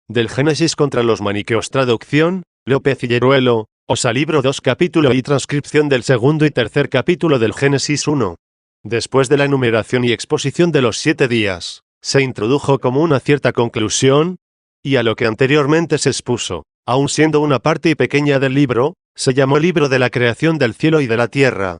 Del Génesis contra los maniqueos. Traducción, López y Hieruelo, Osa libro 2 capítulo y transcripción del segundo y tercer capítulo del Génesis 1. Después de la enumeración y exposición de los 7 días, se introdujo como una cierta conclusión, y a lo que anteriormente se expuso, aun siendo una parte pequeña del libro, se llamó libro de la creación del cielo y de la tierra.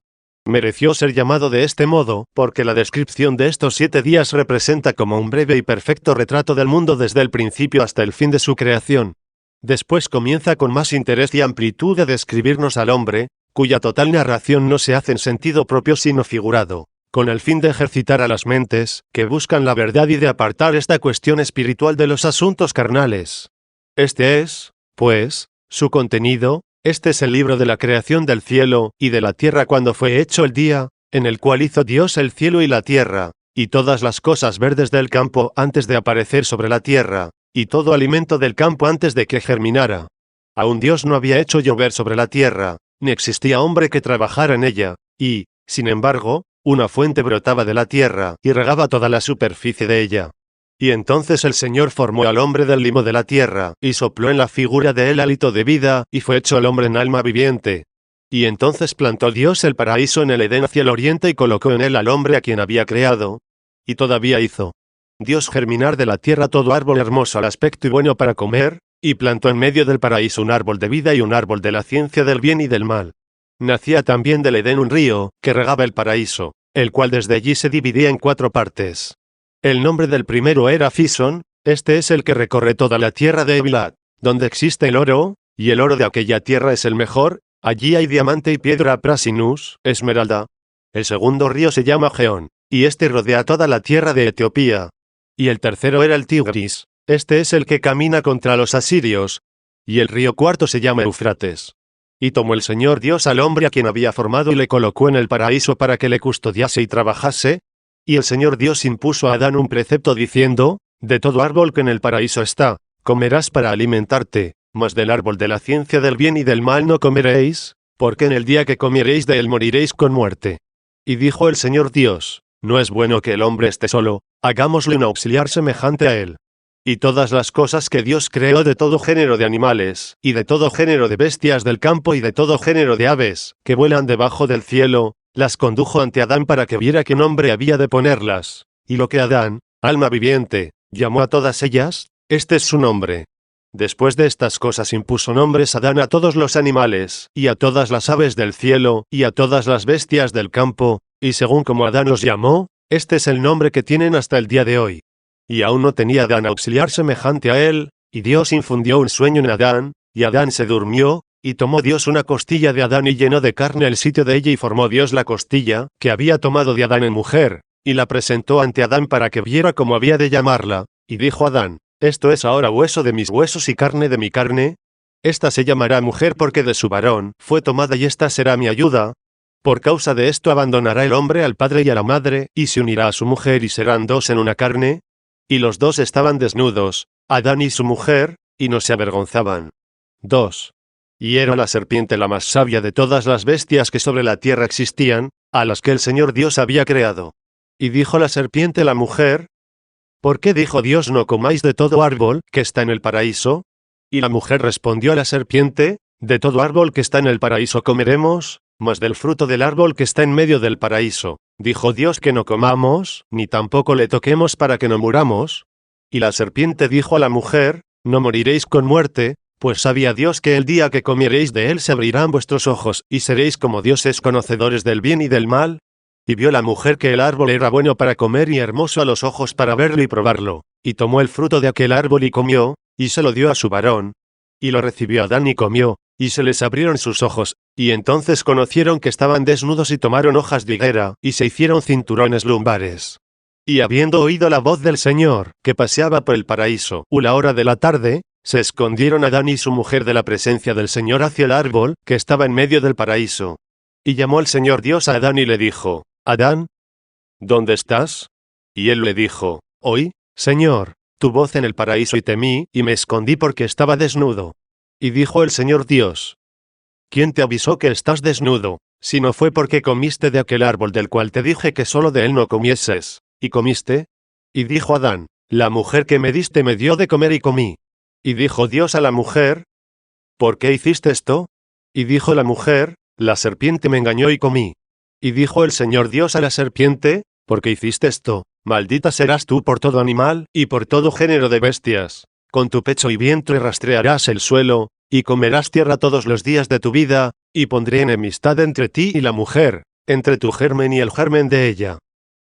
Mereció ser llamado de este modo, porque la descripción de estos 7 días representa como un breve y perfecto retrato del mundo desde el principio hasta el fin de su creación. Después comienza con más interés y amplitud a describirnos al hombre, cuya total narración no se hace en sentido propio sino figurado, con el fin de ejercitar a las mentes, que buscan la verdad y de apartar esta cuestión espiritual de los asuntos carnales. Este es, pues, su contenido. Este es el libro de la creación del cielo y de la tierra cuando fue hecho el día, en el cual hizo Dios el cielo y la tierra, y todas las cosas verdes del campo antes de aparecer sobre la tierra, y todo alimento del campo antes de que germinara. Aún Dios no había hecho llover sobre la tierra, ni existía hombre que trabajara en ella, y, sin embargo, una fuente brotaba de la tierra y regaba toda la superficie de ella. Y entonces el Señor formó al hombre del limo de la tierra, y sopló en la figura de él hálito de vida, y fue hecho el hombre en alma viviente. Y entonces plantó Dios el paraíso en el Edén hacia el oriente y colocó en él al hombre a quien había creado. Y todavía hizo Dios germinar de la tierra todo árbol hermoso al aspecto y bueno para comer, y plantó en medio del paraíso un árbol de vida y un árbol de la ciencia del bien y del mal. Nacía también del Edén un río, que regaba el paraíso, el cual desde allí se dividía en 4 partes. El nombre del primero era Fisón, este es el que recorre toda la tierra de Evilat, donde existe el oro, y el oro de aquella tierra es el mejor, allí hay diamante y piedra prasinus, esmeralda. El segundo río se llama Geón, y este rodea toda la tierra de Etiopía. Y el tercero era el Tigris, este es el que camina contra los asirios, y el río cuarto se llama Eufrates. Y tomó el Señor Dios al hombre a quien había formado y le colocó en el paraíso para que le custodiase y trabajase. Y el Señor Dios impuso a Adán un precepto diciendo, de todo árbol que en el paraíso está, comerás para alimentarte, mas del árbol de la ciencia del bien y del mal no comeréis, porque en el día que comiereis de él moriréis con muerte. Y dijo el Señor Dios, no es bueno que el hombre esté solo, hagámosle un auxiliar semejante a él. Y todas las cosas que Dios creó de todo género de animales, y de todo género de bestias del campo y de todo género de aves, que vuelan debajo del cielo, las condujo ante Adán para que viera qué nombre había de ponerlas, y lo que Adán, alma viviente, llamó a todas ellas, este es su nombre. Después de estas cosas impuso nombres Adán a todos los animales, y a todas las aves del cielo, y a todas las bestias del campo, y según como Adán los llamó, este es el nombre que tienen hasta el día de hoy. Y aún no tenía Adán auxiliar semejante a él, y Dios infundió un sueño en Adán, y Adán se durmió, y tomó Dios una costilla de Adán y llenó de carne el sitio de ella y formó Dios la costilla, que había tomado de Adán en mujer, y la presentó ante Adán para que viera cómo había de llamarla, y dijo Adán, esto es ahora hueso de mis huesos y carne de mi carne. Esta se llamará mujer porque de su varón fue tomada y esta será mi ayuda. Por causa de esto abandonará el hombre al padre y a la madre, y se unirá a su mujer y serán 2 en una carne. Y los 2 estaban desnudos, Adán y su mujer, y no se avergonzaban. 2. Y era la serpiente la más sabia de todas las bestias que sobre la tierra existían, a las que el Señor Dios había creado. Y dijo la serpiente a la mujer, ¿por qué dijo Dios no comáis de todo árbol que está en el paraíso? Y la mujer respondió a la serpiente, de todo árbol que está en el paraíso comeremos, mas del fruto del árbol que está en medio del paraíso, dijo Dios que no comamos, ni tampoco le toquemos para que no muramos. Y la serpiente dijo a la mujer, no moriréis con muerte, pues sabía Dios que el día que comiereis de él se abrirán vuestros ojos, y seréis como dioses conocedores del bien y del mal. Y vio la mujer que el árbol era bueno para comer y hermoso a los ojos para verlo y probarlo, y tomó el fruto de aquel árbol y comió, y se lo dio a su varón. Y lo recibió Adán y comió, y se les abrieron sus ojos, y entonces conocieron que estaban desnudos y tomaron hojas de higuera, y se hicieron cinturones lumbares. Y habiendo oído la voz del Señor, que paseaba por el paraíso, la hora de la tarde, se escondieron Adán y su mujer de la presencia del Señor hacia el árbol, que estaba en medio del paraíso. Y llamó el Señor Dios a Adán y le dijo, Adán, ¿dónde estás? Y él le dijo, oí, Señor, tu voz en el paraíso y temí, y me escondí porque estaba desnudo. Y dijo el Señor Dios, ¿quién te avisó que estás desnudo, si no fue porque comiste de aquel árbol del cual te dije que solo de él no comieses, y comiste? Y dijo Adán, la mujer que me diste me dio de comer y comí. Y dijo Dios a la mujer, ¿por qué hiciste esto? Y dijo la mujer, la serpiente me engañó y comí. Y dijo el Señor Dios a la serpiente, ¿por qué hiciste esto? Maldita serás tú por todo animal, y por todo género de bestias. Con tu pecho y vientre rastrearás el suelo, y comerás tierra todos los días de tu vida, y pondré enemistad entre ti y la mujer, entre tu germen y el germen de ella.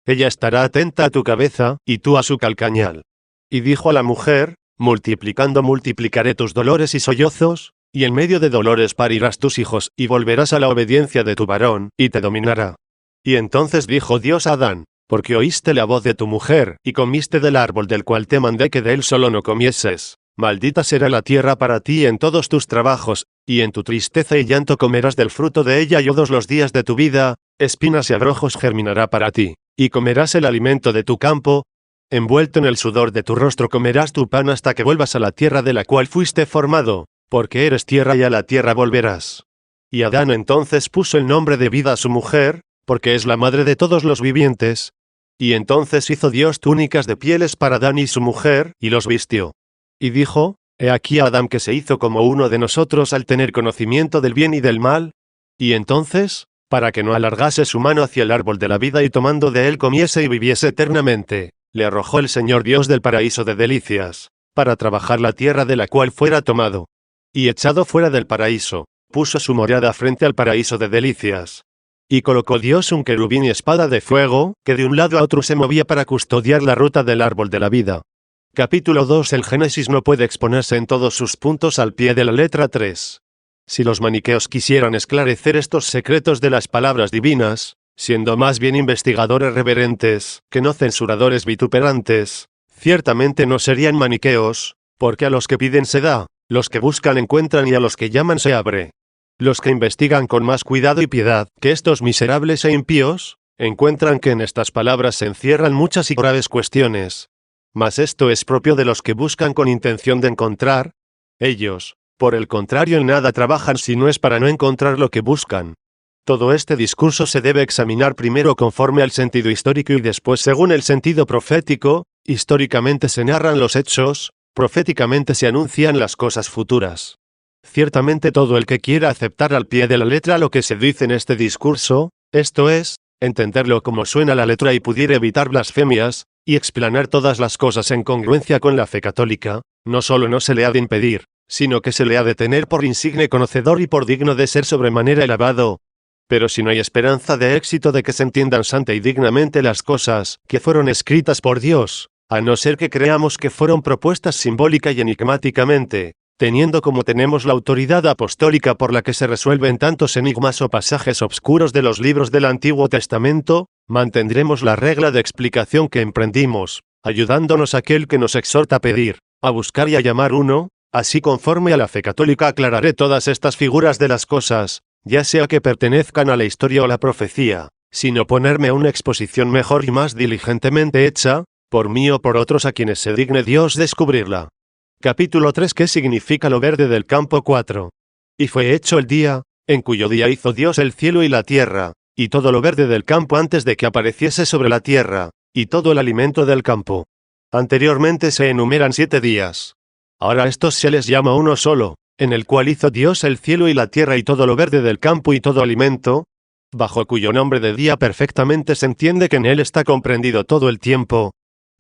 Ella estará atenta a tu cabeza, y tú a su calcañal. Y dijo a la mujer, multiplicando multiplicaré tus dolores y sollozos, y en medio de dolores parirás tus hijos, y volverás a la obediencia de tu varón, y te dominará. Y entonces dijo Dios a Adán, porque oíste la voz de tu mujer, y comiste del árbol del cual te mandé que de él solo no comieses. Maldita será la tierra para ti en todos tus trabajos, y en tu tristeza y llanto comerás del fruto de ella todos los días de tu vida, espinas y abrojos germinará para ti, y comerás el alimento de tu campo, envuelto en el sudor de tu rostro comerás tu pan hasta que vuelvas a la tierra de la cual fuiste formado, porque eres tierra y a la tierra volverás. Y Adán entonces puso el nombre de vida a su mujer, porque es la madre de todos los vivientes. Y entonces hizo Dios túnicas de pieles para Adán y su mujer, y los vistió. Y dijo, he aquí a Adán que se hizo como uno de nosotros al tener conocimiento del bien y del mal. Y entonces, para que no alargase su mano hacia el árbol de la vida y tomando de él comiese y viviese eternamente, le arrojó el Señor Dios del paraíso de delicias, para trabajar la tierra de la cual fuera tomado. Y echado fuera del paraíso, puso su morada frente al paraíso de delicias. Y colocó Dios un querubín y espada de fuego, que de un lado a otro se movía para custodiar la ruta del árbol de la vida. Capítulo 2. El Génesis no puede exponerse en todos sus puntos al pie de la letra 3. Si los maniqueos quisieran esclarecer estos secretos de las palabras divinas, siendo más bien investigadores reverentes, que no censuradores vituperantes, ciertamente no serían maniqueos, porque a los que piden se da, los que buscan encuentran y a los que llaman se abre. Los que investigan con más cuidado y piedad que estos miserables e impíos, encuentran que en estas palabras se encierran muchas y graves cuestiones. Mas esto es propio de los que buscan con intención de encontrar. Ellos, por el contrario, en nada trabajan si no es para no encontrar lo que buscan. Todo este discurso se debe examinar primero conforme al sentido histórico y después según el sentido profético. Históricamente se narran los hechos, proféticamente se anuncian las cosas futuras. Ciertamente todo el que quiera aceptar al pie de la letra lo que se dice en este discurso, esto es, entenderlo como suena la letra y pudiera evitar blasfemias, y explanar todas las cosas en congruencia con la fe católica, no solo no se le ha de impedir, sino que se le ha de tener por insigne conocedor y por digno de ser sobremanera elevado. Pero si no hay esperanza de éxito de que se entiendan santa y dignamente las cosas que fueron escritas por Dios, a no ser que creamos que fueron propuestas simbólica y enigmáticamente, teniendo como tenemos la autoridad apostólica por la que se resuelven tantos enigmas o pasajes obscuros de los libros del Antiguo Testamento, mantendremos la regla de explicación que emprendimos, ayudándonos aquel que nos exhorta a pedir, a buscar y a llamar uno. Así conforme a la fe católica aclararé todas estas figuras de las cosas, ya sea que pertenezcan a la historia o la profecía, sin oponerme a una exposición mejor y más diligentemente hecha, por mí o por otros a quienes se digne Dios descubrirla. Capítulo 3. ¿Qué significa lo verde del campo? 4. Y fue hecho el día, en cuyo día hizo Dios el cielo y la tierra, y todo lo verde del campo antes de que apareciese sobre la tierra, y todo el alimento del campo. Anteriormente se enumeran 7 días. Ahora a estos se les llama uno solo, en el cual hizo Dios el cielo y la tierra y todo lo verde del campo y todo alimento, bajo cuyo nombre de día perfectamente se entiende que en él está comprendido todo el tiempo,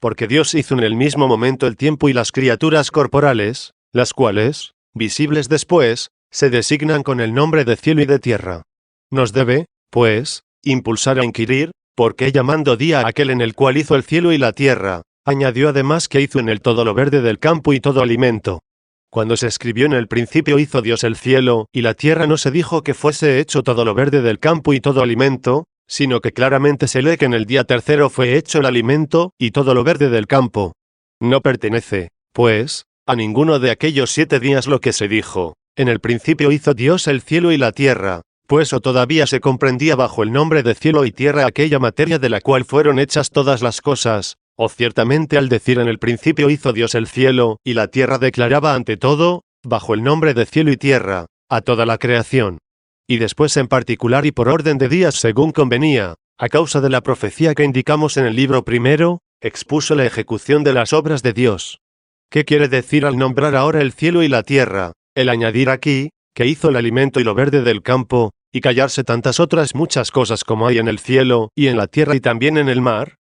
porque Dios hizo en el mismo momento el tiempo y las criaturas corporales, las cuales, visibles después, se designan con el nombre de cielo y de tierra. Nos debe, pues, impulsar a inquirir, ¿por qué llamando día a aquel en el cual hizo el cielo y la tierra, añadió además que hizo en él todo lo verde del campo y todo alimento? Cuando se escribió en el principio hizo Dios el cielo y la tierra, no se dijo que fuese hecho todo lo verde del campo y todo alimento, sino que claramente se lee que en el día tercero fue hecho el alimento y todo lo verde del campo. No pertenece, pues, a ninguno de aquellos 7 días lo que se dijo, en el principio hizo Dios el cielo y la tierra, pues o todavía se comprendía bajo el nombre de cielo y tierra aquella materia de la cual fueron hechas todas las cosas, o ciertamente al decir en el principio hizo Dios el cielo y la tierra declaraba ante todo, bajo el nombre de cielo y tierra, a toda la creación. Y después en particular y por orden de días según convenía, a causa de la profecía que indicamos en el libro primero, expuso la ejecución de las obras de Dios. ¿Qué quiere decir al nombrar ahora el cielo y la tierra? El añadir aquí, que hizo el alimento y lo verde del campo, y callarse tantas otras muchas cosas como hay en el cielo, y en la tierra y también en el mar.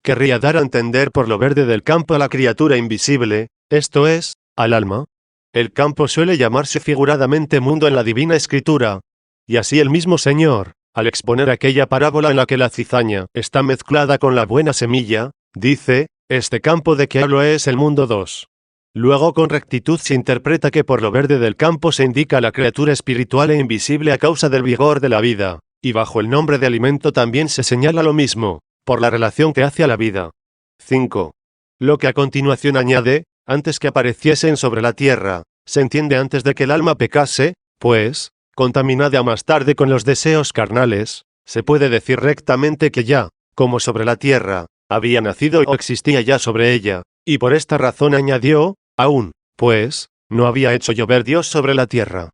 Querría dar a entender por lo verde del campo a la criatura invisible, esto es, al alma. El campo suele llamarse figuradamente mundo en la Divina Escritura. Y así el mismo Señor, al exponer aquella parábola en la que la cizaña está mezclada con la buena semilla, dice, este campo de que hablo es el mundo 2. Luego con rectitud se interpreta que por lo verde del campo se indica la criatura espiritual e invisible a causa del vigor de la vida, y bajo el nombre de alimento también se señala lo mismo, por la relación que hace a la vida. 5. Lo que a continuación añade, antes que apareciesen sobre la tierra, se entiende antes de que el alma pecase, pues, contaminada más tarde con los deseos carnales, se puede decir rectamente que ya, como sobre la tierra, había nacido o existía ya sobre ella, y por esta razón añadió, aún, pues, no había hecho llover Dios sobre la tierra.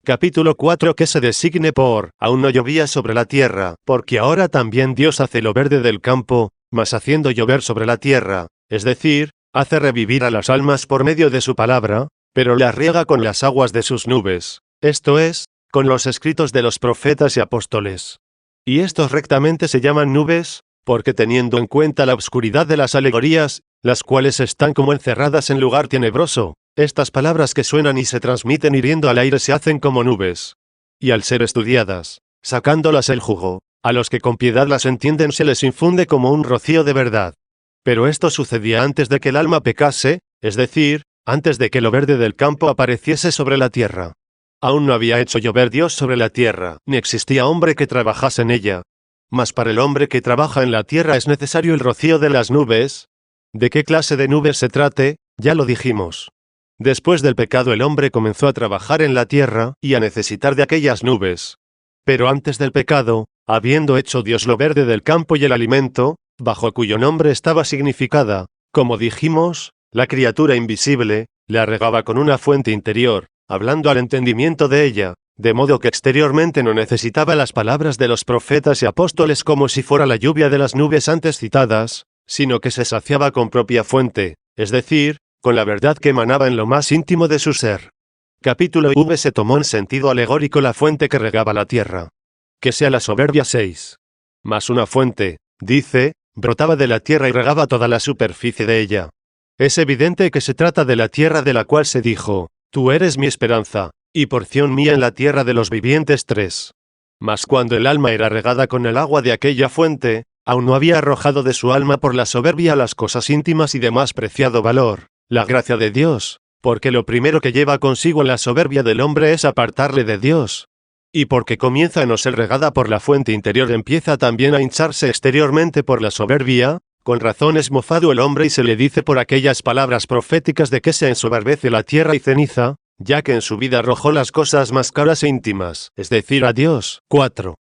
Capítulo 4 que se designe por, aún no llovía sobre la tierra, porque ahora también Dios hace lo verde del campo, mas haciendo llover sobre la tierra, es decir, hace revivir a las almas por medio de su palabra, pero las riega con las aguas de sus nubes, esto es, con los escritos de los profetas y apóstoles. Y estos rectamente se llaman nubes, porque teniendo en cuenta la oscuridad de las alegorías, las cuales están como encerradas en lugar tenebroso, estas palabras que suenan y se transmiten hiriendo al aire se hacen como nubes. Y al ser estudiadas, sacándolas el jugo, a los que con piedad las entienden se les infunde como un rocío de verdad. Pero esto sucedía antes de que el alma pecase, es decir, antes de que lo verde del campo apareciese sobre la tierra. Aún no había hecho llover Dios sobre la tierra, ni existía hombre que trabajase en ella. Mas para el hombre que trabaja en la tierra es necesario el rocío de las nubes. ¿De qué clase de nubes se trate? Ya lo dijimos. Después del pecado el hombre comenzó a trabajar en la tierra, y a necesitar de aquellas nubes. Pero antes del pecado, habiendo hecho Dios lo verde del campo y el alimento, bajo cuyo nombre estaba significada, como dijimos, la criatura invisible, la regaba con una fuente interior, hablando al entendimiento de ella, de modo que exteriormente no necesitaba las palabras de los profetas y apóstoles como si fuera la lluvia de las nubes antes citadas, sino que se saciaba con propia fuente, es decir, con la verdad que emanaba en lo más íntimo de su ser. Capítulo V se tomó en sentido alegórico la fuente que regaba la tierra. Que sea la soberbia 6. Mas una fuente, dice, brotaba de la tierra y regaba toda la superficie de ella. Es evidente que se trata de la tierra de la cual se dijo, tú eres mi esperanza, y porción mía en la tierra de los vivientes 3. Mas cuando el alma era regada con el agua de aquella fuente, aún no había arrojado de su alma por la soberbia las cosas íntimas y de más preciado valor, la gracia de Dios, porque lo primero que lleva consigo la soberbia del hombre es apartarle de Dios. Y porque comienza a no ser regada por la fuente interior empieza también a hincharse exteriormente por la soberbia, con razón es mofado el hombre y se le dice por aquellas palabras proféticas de que se ensoberbece la tierra y ceniza, ya que en su vida arrojó las cosas más caras e íntimas, es decir, a Dios. 4.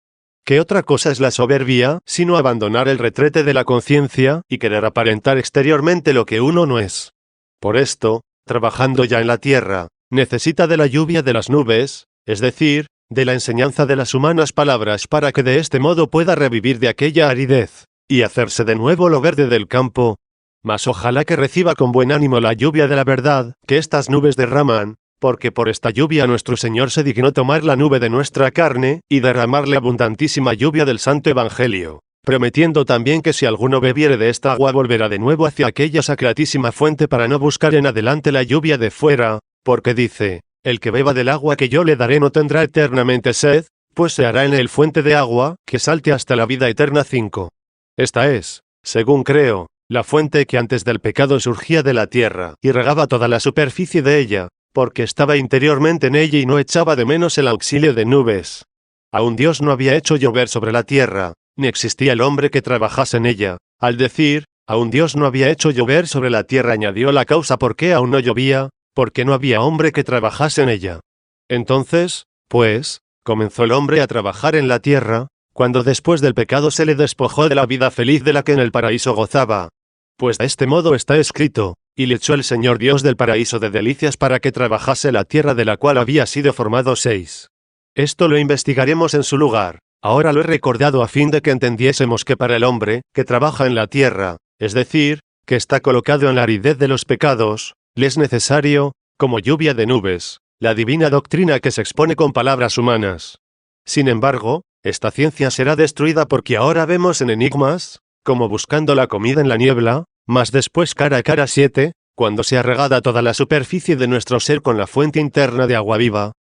¿Qué otra cosa es la soberbia, sino abandonar el retrete de la conciencia, y querer aparentar exteriormente lo que uno no es? Por esto, trabajando ya en la tierra, necesita de la lluvia de las nubes, es decir, de la enseñanza de las humanas palabras para que de este modo pueda revivir de aquella aridez, y hacerse de nuevo lo verde del campo. Mas ojalá que reciba con buen ánimo la lluvia de la verdad, que estas nubes derraman, porque por esta lluvia nuestro Señor se dignó tomar la nube de nuestra carne, y derramarle abundantísima lluvia del Santo Evangelio, prometiendo también que si alguno bebiere de esta agua volverá de nuevo hacia aquella sacratísima fuente para no buscar en adelante la lluvia de fuera, porque dice, el que beba del agua que yo le daré no tendrá eternamente sed, pues se hará en él fuente de agua, que salte hasta la vida eterna. 5. Esta es, según creo, la fuente que antes del pecado surgía de la tierra, y regaba toda la superficie de ella, porque estaba interiormente en ella y no echaba de menos el auxilio de nubes. Aún Dios no había hecho llover sobre la tierra, ni existía el hombre que trabajase en ella. Al decir, aún Dios no había hecho llover sobre la tierra añadió la causa por qué aún no llovía, porque no había hombre que trabajase en ella. Entonces, pues, comenzó el hombre a trabajar en la tierra, cuando después del pecado se le despojó de la vida feliz de la que en el paraíso gozaba. Pues de este modo está escrito, y le echó el Señor Dios del paraíso de delicias para que trabajase la tierra de la cual había sido formado. 6. Esto lo investigaremos en su lugar. Ahora lo he recordado a fin de que entendiésemos que para el hombre, que trabaja en la tierra, es decir, que está colocado en la aridez de los pecados, Le es necesario, como lluvia de nubes, la divina doctrina que se expone con palabras humanas. Sin embargo, esta ciencia será destruida porque ahora vemos en enigmas, como buscando la comida en la niebla, mas después cara a cara 7, cuando sea regada toda la superficie de nuestro ser con la fuente interna de agua viva.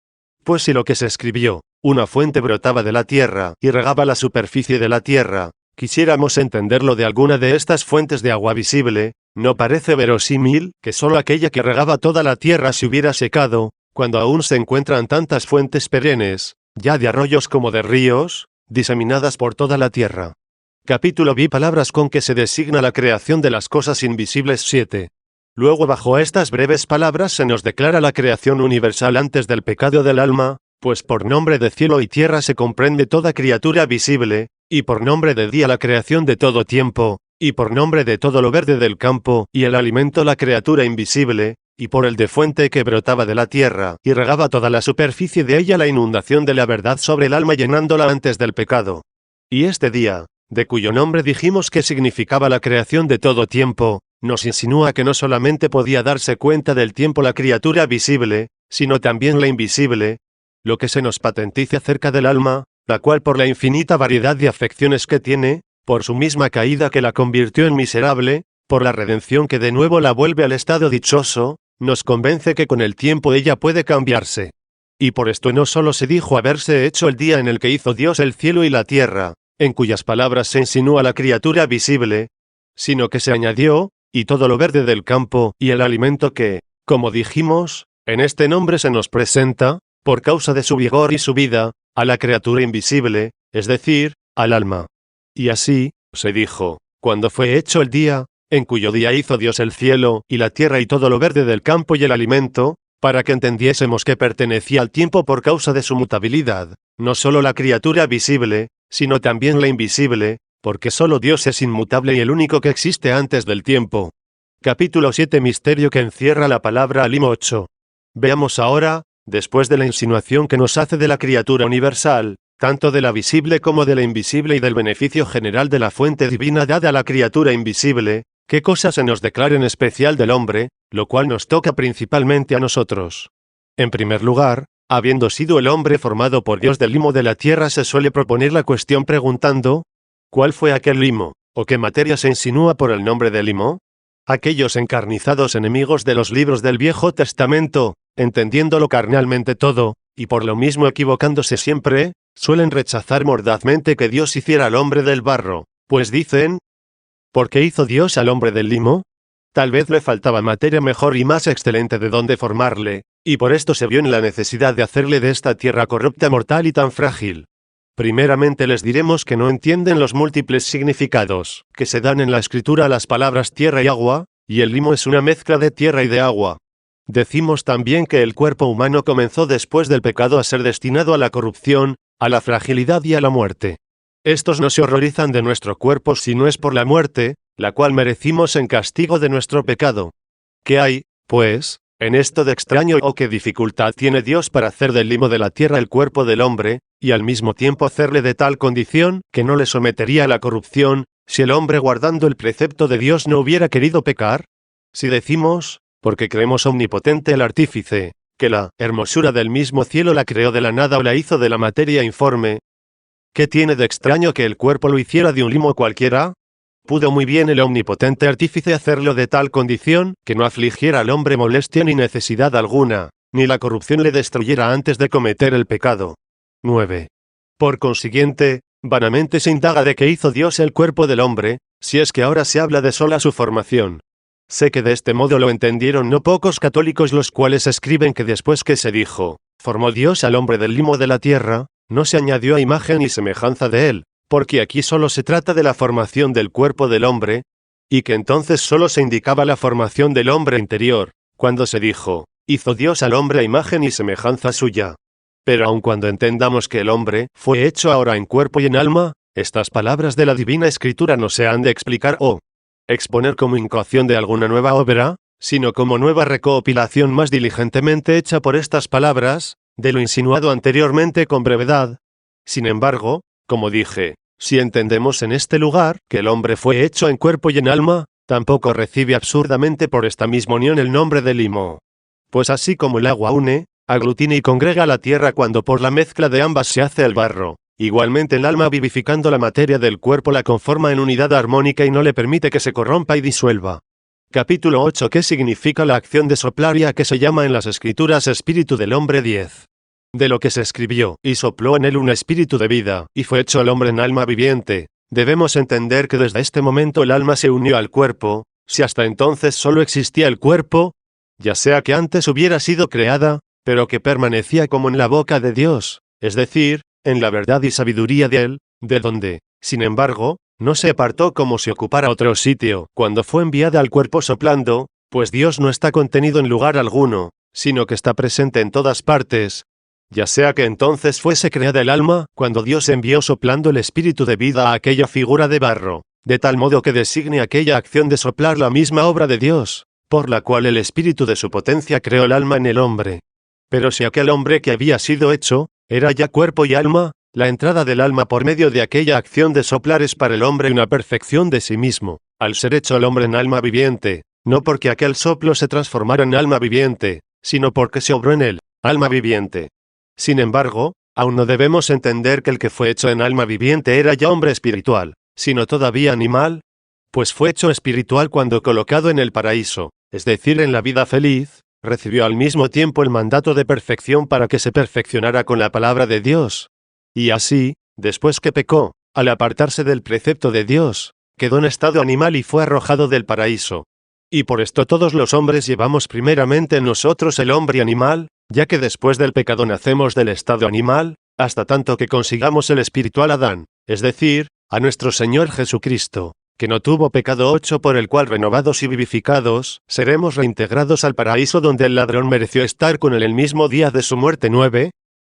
Pues si lo que se escribió, una fuente brotaba de la tierra y regaba la superficie de la tierra, quisiéramos entenderlo de alguna de estas fuentes de agua visible, no parece verosímil que solo aquella que regaba toda la tierra se hubiera secado, cuando aún se encuentran tantas fuentes perennes, ya de arroyos como de ríos, diseminadas por toda la tierra. Capítulo vi palabras con que se designa la creación de las cosas invisibles 7. Luego bajo estas breves palabras se nos declara la creación universal antes del pecado del alma, pues por nombre de cielo y tierra se comprende toda criatura visible, y por nombre de día la creación de todo tiempo, y por nombre de todo lo verde del campo y el alimento la criatura invisible, y por el de fuente que brotaba de la tierra y regaba toda la superficie de ella la inundación de la verdad sobre el alma llenándola antes del pecado. Y este día, de cuyo nombre dijimos que significaba la creación de todo tiempo, nos insinúa que no solamente podía darse cuenta del tiempo la criatura visible, sino también la invisible, lo que se nos patentiza acerca del alma, la cual por la infinita variedad de afecciones que tiene, por su misma caída que la convirtió en miserable, por la redención que de nuevo la vuelve al estado dichoso, nos convence que con el tiempo ella puede cambiarse. Y por esto no solo se dijo haberse hecho el día en el que hizo Dios el cielo y la tierra, en cuyas palabras se insinúa la criatura visible, sino que se añadió, y todo lo verde del campo y el alimento que, como dijimos, en este nombre se nos presenta, por causa de su vigor y su vida, a la criatura invisible, es decir, al alma. Y así, se dijo, cuando fue hecho el día, en cuyo día hizo Dios el cielo y la tierra y todo lo verde del campo y el alimento, para que entendiésemos que pertenecía al tiempo por causa de su mutabilidad, no solo la criatura visible, sino también la invisible, porque solo Dios es inmutable y el único que existe antes del tiempo. Capítulo 7 Misterio que encierra la palabra Alim 8. Veamos ahora, después de la insinuación que nos hace de la criatura universal, tanto de la visible como de la invisible y del beneficio general de la fuente divina dada a la criatura invisible, qué cosa se nos declara en especial del hombre, lo cual nos toca principalmente a nosotros. En primer lugar, habiendo sido el hombre formado por Dios del limo de la tierra, se suele proponer la cuestión preguntando, ¿cuál fue aquel limo, o qué materia se insinúa por el nombre de limo? Aquellos encarnizados enemigos de los libros del Viejo Testamento, entendiéndolo carnalmente todo, y por lo mismo equivocándose siempre, suelen rechazar mordazmente que Dios hiciera al hombre del barro, pues dicen, ¿por qué hizo Dios al hombre del limo? Tal vez le faltaba materia mejor y más excelente de donde formarle, y por esto se vio en la necesidad de hacerle de esta tierra corrupta, mortal y tan frágil. Primeramente les diremos que no entienden los múltiples significados que se dan en la escritura a las palabras tierra y agua, y el limo es una mezcla de tierra y de agua. Decimos también que el cuerpo humano comenzó después del pecado a ser destinado a la corrupción, a la fragilidad y a la muerte. Estos no se horrorizan de nuestro cuerpo si no es por la muerte, la cual merecimos en castigo de nuestro pecado. ¿Qué hay, pues, en esto de extraño o qué dificultad tiene Dios para hacer del limo de la tierra el cuerpo del hombre, y al mismo tiempo hacerle de tal condición que no le sometería a la corrupción, si el hombre guardando el precepto de Dios no hubiera querido pecar? Si decimos, porque creemos omnipotente el artífice, que la hermosura del mismo cielo la creó de la nada o la hizo de la materia informe, ¿qué tiene de extraño que el cuerpo lo hiciera de un limo cualquiera? Pudo muy bien el omnipotente artífice hacerlo de tal condición que no afligiera al hombre molestia ni necesidad alguna, ni la corrupción le destruyera antes de cometer el pecado. 9. Por consiguiente, vanamente se indaga de qué hizo Dios el cuerpo del hombre, si es que ahora se habla de sola su formación. Sé que de este modo lo entendieron no pocos católicos, los cuales escriben que después que se dijo, formó Dios al hombre del limo de la tierra, no se añadió a imagen y semejanza de él, porque aquí solo se trata de la formación del cuerpo del hombre, y que entonces solo se indicaba la formación del hombre interior, cuando se dijo, hizo Dios al hombre a imagen y semejanza suya. Pero aun cuando entendamos que el hombre fue hecho ahora en cuerpo y en alma, estas palabras de la Divina Escritura no se han de explicar o exponer como incoación de alguna nueva obra, sino como nueva recopilación más diligentemente hecha por estas palabras, de lo insinuado anteriormente con brevedad. Sin embargo, como dije, si entendemos en este lugar que el hombre fue hecho en cuerpo y en alma, Tampoco recibe absurdamente por esta misma unión el nombre de limo. Pues así como el agua une, aglutina y congrega la tierra cuando por la mezcla de ambas se hace el barro, igualmente el alma vivificando la materia del cuerpo la conforma en unidad armónica y no le permite que se corrompa y disuelva. Capítulo 8. ¿Qué significa la acción de soplar y a qué se llama en las escrituras espíritu del hombre? 10. De lo que se escribió, y sopló en él un espíritu de vida, y fue hecho el hombre en alma viviente. Debemos entender que desde este momento el alma se unió al cuerpo, si hasta entonces solo existía el cuerpo, ya sea que antes hubiera sido creada, pero que permanecía como en la boca de Dios, es decir, en la verdad y sabiduría de Él, de donde, sin embargo, no se apartó como si ocupara otro sitio, cuando fue enviada al cuerpo soplando, pues Dios no está contenido en lugar alguno, sino que está presente en todas partes. Ya sea que entonces fuese creada el alma, cuando Dios envió soplando el espíritu de vida a aquella figura de barro, de tal modo que designe aquella acción de soplar la misma obra de Dios, por la cual el espíritu de su potencia creó el alma en el hombre. Pero si aquel hombre que había sido hecho, era ya cuerpo y alma, la entrada del alma por medio de aquella acción de soplar es para el hombre una perfección de sí mismo, al ser hecho el hombre en alma viviente, no porque aquel soplo se transformara en alma viviente, sino porque se obró en él, alma viviente. Sin embargo, aún no debemos entender que el que fue hecho en alma viviente era ya hombre espiritual, sino todavía animal, pues fue hecho espiritual cuando colocado en el paraíso, es decir, en la vida feliz, recibió al mismo tiempo el mandato de perfección para que se perfeccionara con la palabra de Dios. Y así, después que pecó, al apartarse del precepto de Dios, quedó en estado animal y fue arrojado del paraíso. Y por esto todos los hombres llevamos primeramente en nosotros el hombre animal, ya que después del pecado nacemos del estado animal, hasta tanto que consigamos el espiritual Adán, es decir, a nuestro Señor Jesucristo, que no tuvo pecado 8 por el cual renovados y vivificados, seremos reintegrados al paraíso donde el ladrón mereció estar con él el mismo día de su muerte 9.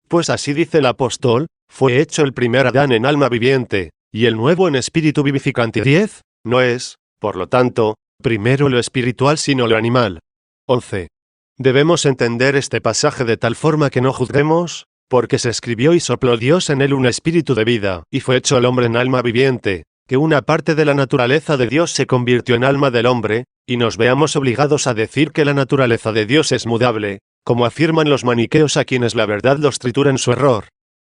Pues así dice el apóstol, fue hecho el primer Adán en alma viviente, y el nuevo en espíritu vivificante 10, no es, por lo tanto, primero lo espiritual sino lo animal. 11. Debemos entender este pasaje de tal forma que no juzguemos, porque se escribió y sopló Dios en él un espíritu de vida, y fue hecho el hombre en alma viviente, que una parte de la naturaleza de Dios se convirtió en alma del hombre, y nos veamos obligados a decir que la naturaleza de Dios es mudable, como afirman los maniqueos a quienes la verdad los tritura en su error.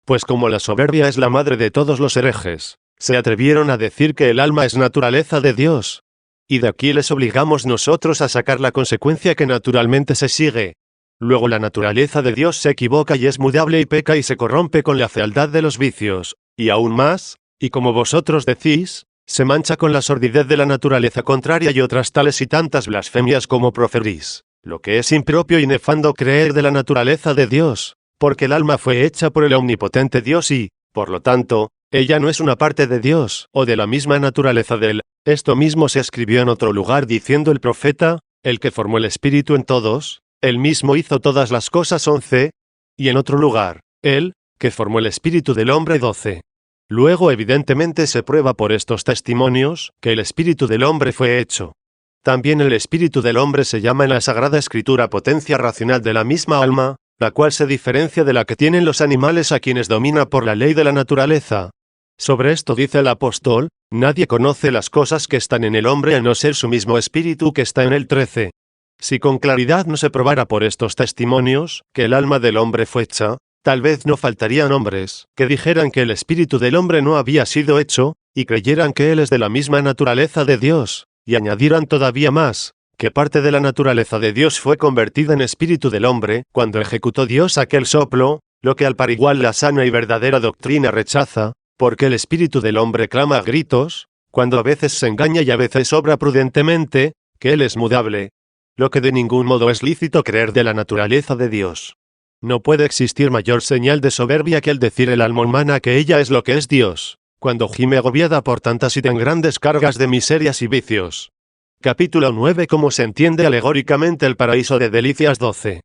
Pues como la soberbia es la madre de todos los herejes, se atrevieron a decir que el alma es naturaleza de Dios. Y de aquí les obligamos nosotros a sacar la consecuencia que naturalmente se sigue. Luego la naturaleza de Dios se equivoca y es mudable y peca y se corrompe con la fealdad de los vicios, y aún más, y como vosotros decís, se mancha con la sordidez de la naturaleza contraria y otras tales y tantas blasfemias como proferís, lo que es impropio y nefando creer de la naturaleza de Dios, porque el alma fue hecha por el omnipotente Dios y, por lo tanto, ella no es una parte de Dios, o de la misma naturaleza de él. Esto mismo se escribió en otro lugar diciendo el profeta, el que formó el espíritu en todos, él mismo hizo todas las cosas 11, y en otro lugar, él, que formó el espíritu del hombre 12. Luego evidentemente se prueba por estos testimonios, que el espíritu del hombre fue hecho. También el espíritu del hombre se llama en la Sagrada Escritura potencia racional de la misma alma, la cual se diferencia de la que tienen los animales a quienes domina por la ley de la naturaleza. Sobre esto dice el apóstol, nadie conoce las cosas que están en el hombre a no ser su mismo espíritu que está en él 13. Si con claridad no se probara por estos testimonios, que el alma del hombre fue hecha, tal vez no faltarían hombres que dijeran que el espíritu del hombre no había sido hecho, y creyeran que él es de la misma naturaleza de Dios, y añadieran todavía más, que parte de la naturaleza de Dios fue convertida en espíritu del hombre, cuando ejecutó Dios aquel soplo, lo que al par igual la sana y verdadera doctrina rechaza, porque el espíritu del hombre clama a gritos, cuando a veces se engaña y a veces obra prudentemente, que él es mudable, lo que de ningún modo es lícito creer de la naturaleza de Dios. No puede existir mayor señal de soberbia que el decir el alma humana que ella es lo que es Dios, cuando gime agobiada por tantas y tan grandes cargas de miserias y vicios. Capítulo 9. ¿Cómo se entiende alegóricamente el paraíso de Delicias 12?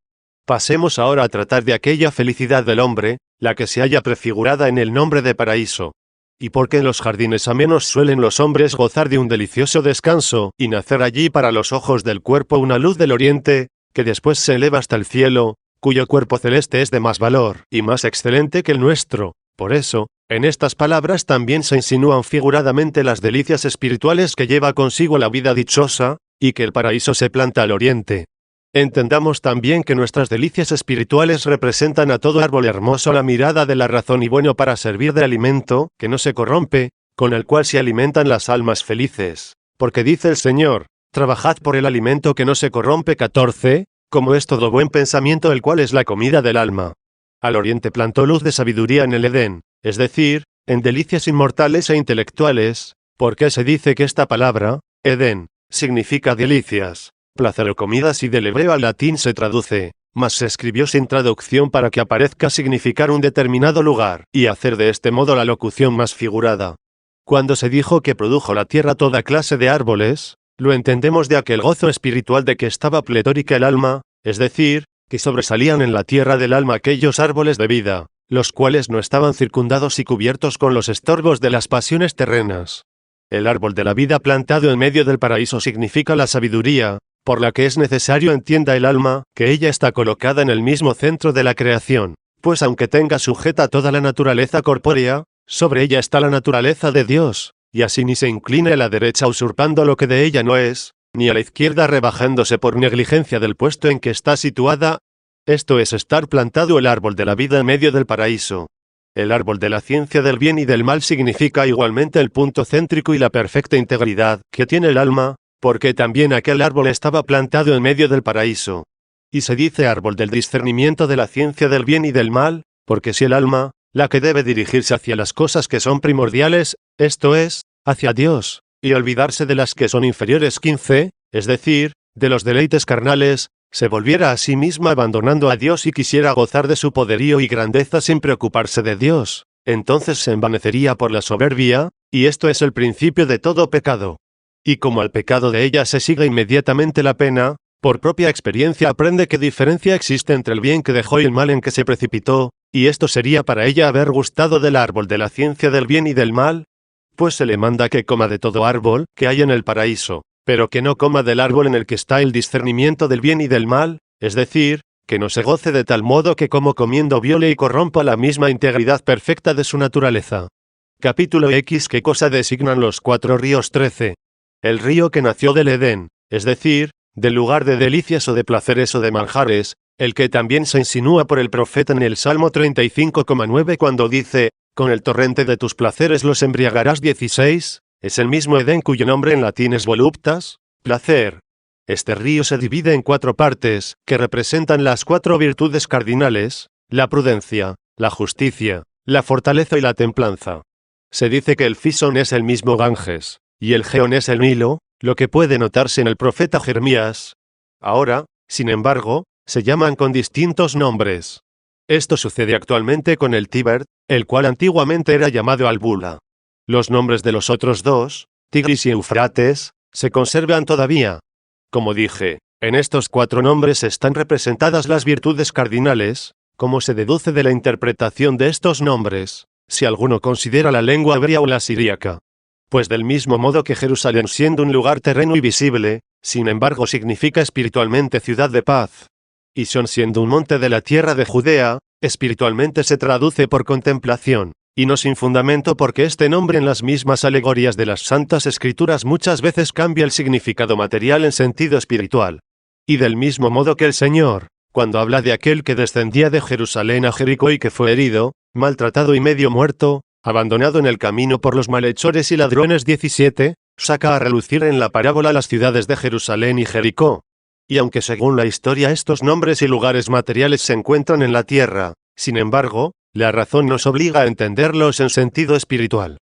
Pasemos ahora a tratar de aquella felicidad del hombre, la que se halla prefigurada en el nombre de paraíso. Y porque en los jardines amenos suelen los hombres gozar de un delicioso descanso, y nacer allí para los ojos del cuerpo una luz del oriente, que después se eleva hasta el cielo, cuyo cuerpo celeste es de más valor y más excelente que el nuestro. Por eso, En estas palabras también se insinúan figuradamente las delicias espirituales que lleva consigo la vida dichosa, y que el paraíso se planta al oriente. Entendamos también que nuestras delicias espirituales representan a todo árbol hermoso a la mirada de la razón y bueno para servir de alimento, que no se corrompe, con el cual se alimentan las almas felices. Porque dice el Señor, trabajad por el alimento que no se corrompe. 14, como es todo buen pensamiento el cual es la comida del alma. Al oriente plantó luz de sabiduría en el Edén, es decir, en delicias inmortales e intelectuales, porque se dice que esta palabra, Edén, significa delicias, placer o comidas y del hebreo al latín se traduce, mas se escribió sin traducción para que aparezca significar un determinado lugar, y hacer de este modo la locución más figurada. Cuando se dijo que produjo la tierra toda clase de árboles, lo entendemos de aquel gozo espiritual de que estaba pletórica el alma, es decir, que sobresalían en la tierra del alma aquellos árboles de vida, los cuales no estaban circundados y cubiertos con los estorbos de las pasiones terrenas. El árbol de la vida plantado en medio del paraíso significa la sabiduría, por la que es necesario entienda el alma, que ella está colocada en el mismo centro de la creación, pues aunque tenga sujeta toda la naturaleza corpórea, sobre ella está la naturaleza de Dios, y así ni se incline a la derecha usurpando lo que de ella no es, ni a la izquierda rebajándose por negligencia del puesto en que está situada. Esto es estar plantado el árbol de la vida en medio del paraíso. El árbol de la ciencia del bien y del mal significa igualmente el punto céntrico y la perfecta integridad que tiene el alma, porque también aquel árbol estaba plantado en medio del paraíso. Y se dice árbol del discernimiento de la ciencia del bien y del mal, porque si el alma, la que debe dirigirse hacia las cosas que son primordiales, esto es, hacia Dios, y olvidarse de las que son inferiores 15, es decir, de los deleites carnales, se volviera a sí misma abandonando a Dios y quisiera gozar de su poderío y grandeza sin preocuparse de Dios, entonces se envanecería por la soberbia, y esto es el principio de todo pecado. Y como al pecado de ella se sigue inmediatamente la pena, por propia experiencia aprende qué diferencia existe entre el bien que dejó y el mal en que se precipitó, y esto sería para ella haber gustado del árbol de la ciencia del bien y del mal, pues se le manda que coma de todo árbol que hay en el paraíso, pero que no coma del árbol en el que está el discernimiento del bien y del mal, es decir, que no se goce de tal modo que como comiendo viole y corrompa la misma integridad perfecta de su naturaleza. Capítulo X. ¿Qué cosa designan los 4 ríos? 13. El río que nació del Edén, es decir, del lugar de delicias o de placeres o de manjares, el que también se insinúa por el profeta en el Salmo 35,9 cuando dice, con el torrente de tus placeres los embriagarás. 16, es el mismo Edén cuyo nombre en latín es voluptas, placer. Este río se divide en 4 partes, que representan las 4 virtudes cardinales, la prudencia, la justicia, la fortaleza y la templanza. Se dice que el Fisón es el mismo Ganges, y el Geón es el Nilo, lo que puede notarse en el profeta Jeremías. Ahora, sin embargo, se llaman con distintos nombres. Esto sucede actualmente con el Tíber, el cual antiguamente era llamado Albula. Los nombres de los otros 2, Tigris y Eufrates, se conservan todavía. Como dije, en estos 4 nombres están representadas las virtudes cardinales, como se deduce de la interpretación de estos nombres, si alguno considera la lengua hebrea o la siríaca. Pues del mismo modo que Jerusalén siendo un lugar terreno y visible, sin embargo significa espiritualmente ciudad de paz. Y Sión siendo un monte de la tierra de Judea, espiritualmente se traduce por contemplación, y no sin fundamento porque este nombre en las mismas alegorías de las Santas Escrituras muchas veces cambia el significado material en sentido espiritual. Y del mismo modo que el Señor, cuando habla de aquel que descendía de Jerusalén a Jericó y que fue herido, maltratado y medio muerto, abandonado en el camino por los malhechores y ladrones 17, saca a relucir en la parábola las ciudades de Jerusalén y Jericó. Y aunque según la historia estos nombres y lugares materiales se encuentran en la tierra, sin embargo, la razón nos obliga a entenderlos en sentido espiritual.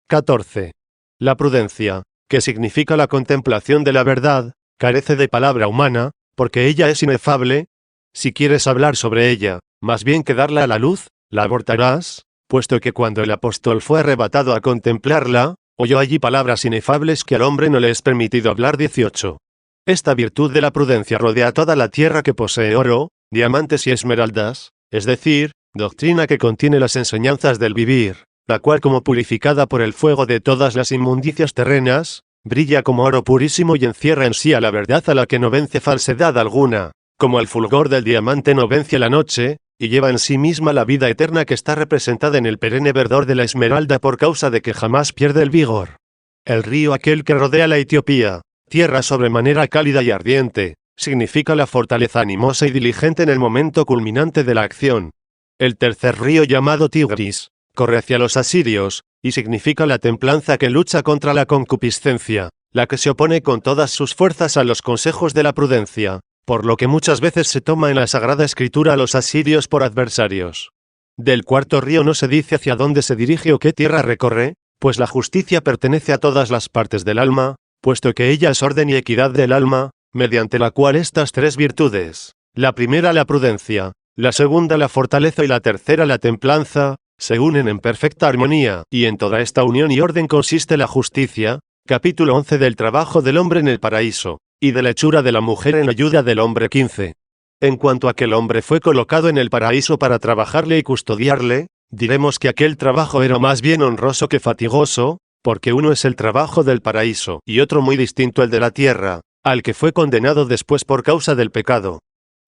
14. La prudencia, que significa la contemplación de la verdad, carece de palabra humana, porque ella es inefable. Si quieres hablar sobre ella, más bien que darla a la luz, la abortarás, puesto que cuando el apóstol fue arrebatado a contemplarla, oyó allí palabras inefables que al hombre no le es permitido hablar. 18. Esta virtud de la prudencia rodea toda la tierra que posee oro, diamantes y esmeraldas, es decir, doctrina que contiene las enseñanzas del vivir, la cual como purificada por el fuego de todas las inmundicias terrenas, brilla como oro purísimo y encierra en sí a la verdad a la que no vence falsedad alguna, como el fulgor del diamante no vence la noche, y lleva en sí misma la vida eterna que está representada en el perenne verdor de la esmeralda por causa de que jamás pierde el vigor. El río aquel que rodea la Etiopía, tierra sobremanera cálida y ardiente, significa la fortaleza animosa y diligente en el momento culminante de la acción. El tercer río llamado Tigris, corre hacia los asirios, y significa la templanza que lucha contra la concupiscencia, la que se opone con todas sus fuerzas a los consejos de la prudencia, por lo que muchas veces se toma en la Sagrada Escritura a los asirios por adversarios. Del cuarto río no se dice hacia dónde se dirige o qué tierra recorre, pues la justicia pertenece a todas las partes del alma, puesto que ella es orden y equidad del alma, mediante la cual estas tres virtudes, la primera la prudencia, la segunda la fortaleza y la tercera la templanza, se unen en perfecta armonía, y en toda esta unión y orden consiste la justicia. Capítulo 11 del trabajo del hombre en el paraíso, y de la hechura de la mujer en ayuda del hombre 15. En cuanto a que el hombre fue colocado en el paraíso para trabajarle y custodiarle, diremos que aquel trabajo era más bien honroso que fatigoso, porque uno es el trabajo del paraíso, y otro muy distinto el de la tierra, al que fue condenado después por causa del pecado.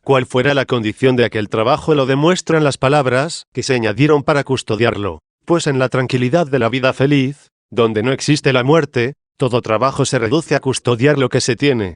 Cuál fuera la condición de aquel trabajo lo demuestran las palabras que se añadieron para custodiarlo, pues en la tranquilidad de la vida feliz, donde no existe la muerte, todo trabajo se reduce a custodiar lo que se tiene.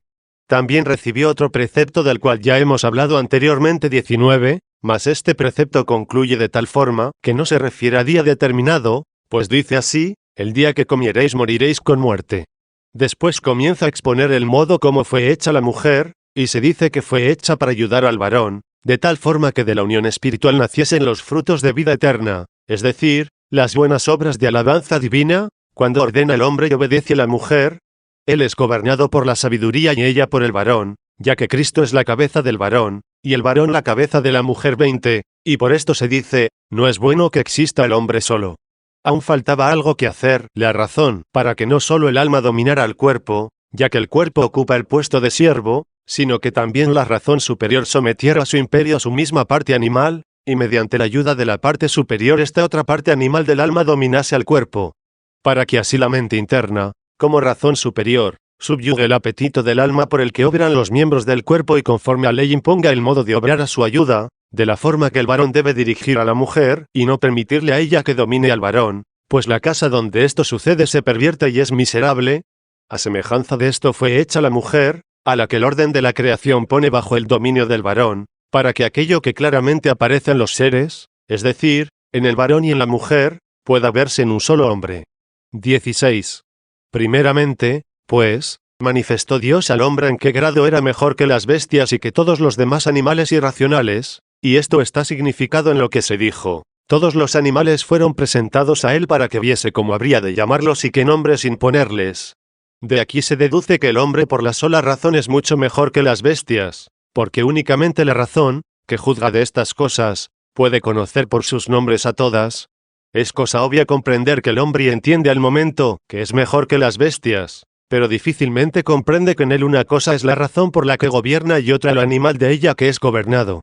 También recibió otro precepto del cual ya hemos hablado anteriormente 19, mas este precepto concluye de tal forma que no se refiere a día determinado, pues dice así, el día que comiereis moriréis con muerte. Después comienza a exponer el modo como fue hecha la mujer, y se dice que fue hecha para ayudar al varón, de tal forma que de la unión espiritual naciesen los frutos de vida eterna, es decir, las buenas obras de alabanza divina. Cuando ordena el hombre y obedece a la mujer, él es gobernado por la sabiduría y ella por el varón, ya que Cristo es la cabeza del varón, y el varón la cabeza de la mujer 20, y por esto se dice, no es bueno que exista el hombre solo. Aún faltaba algo que hacer, la razón, para que no solo el alma dominara al cuerpo, ya que el cuerpo ocupa el puesto de siervo, sino que también la razón superior sometiera a su imperio a su misma parte animal, y mediante la ayuda de la parte superior esta otra parte animal del alma dominase al cuerpo. Para que así la mente interna, como razón superior, subyugue el apetito del alma por el que obran los miembros del cuerpo y conforme a ley imponga el modo de obrar a su ayuda, de la forma que el varón debe dirigir a la mujer, y no permitirle a ella que domine al varón, pues la casa donde esto sucede se pervierte y es miserable. A semejanza de esto fue hecha la mujer, a la que el orden de la creación pone bajo el dominio del varón, para que aquello que claramente aparece en los seres, es decir, en el varón y en la mujer, pueda verse en un solo hombre. 16. Primeramente, pues, manifestó Dios al hombre en qué grado era mejor que las bestias y que todos los demás animales irracionales, y esto está significado en lo que se dijo. Todos los animales fueron presentados a él para que viese cómo habría de llamarlos y qué nombres imponerles. De aquí se deduce que el hombre por la sola razón es mucho mejor que las bestias, porque únicamente la razón, que juzga de estas cosas, puede conocer por sus nombres a todas. Es cosa obvia comprender que el hombre entiende al momento que es mejor que las bestias, pero difícilmente comprende que en él una cosa es la razón por la que gobierna y otra el animal de ella que es gobernado.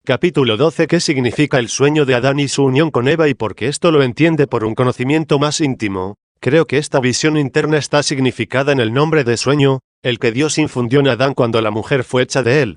Capítulo 12. ¿Qué significa el sueño de Adán y su unión con Eva y por qué esto lo entiende por un conocimiento más íntimo? Creo que esta visión interna está significada en el nombre de sueño, el que Dios infundió en Adán cuando la mujer fue hecha de él.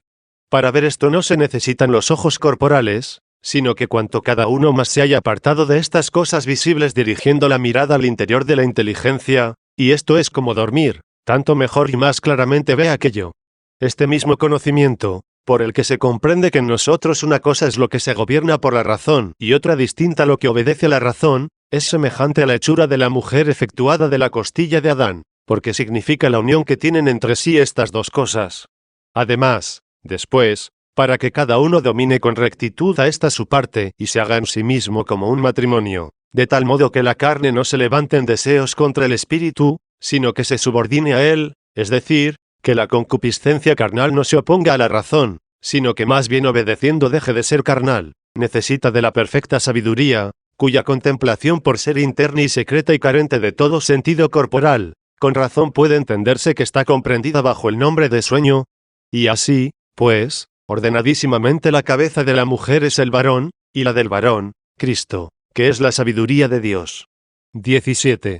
Para ver esto no se necesitan los ojos corporales, sino que cuanto cada uno más se haya apartado de estas cosas visibles dirigiendo la mirada al interior de la inteligencia, y esto es como dormir, tanto mejor y más claramente ve aquello. Este mismo conocimiento, por el que se comprende que en nosotros una cosa es lo que se gobierna por la razón y otra distinta lo que obedece a la razón, es semejante a la hechura de la mujer efectuada de la costilla de Adán, porque significa la unión que tienen entre sí estas dos cosas. Además, después, para que cada uno domine con rectitud a esta su parte y se haga en sí mismo como un matrimonio, de tal modo que la carne no se levante en deseos contra el espíritu, sino que se subordine a él, es decir, que la concupiscencia carnal no se oponga a la razón, sino que más bien obedeciendo deje de ser carnal, necesita de la perfecta sabiduría, cuya contemplación por ser interna y secreta y carente de todo sentido corporal, con razón puede entenderse que está comprendida bajo el nombre de sueño, y así, pues, ordenadísimamente la cabeza de la mujer es el varón, y la del varón, Cristo, que es la sabiduría de Dios. 17.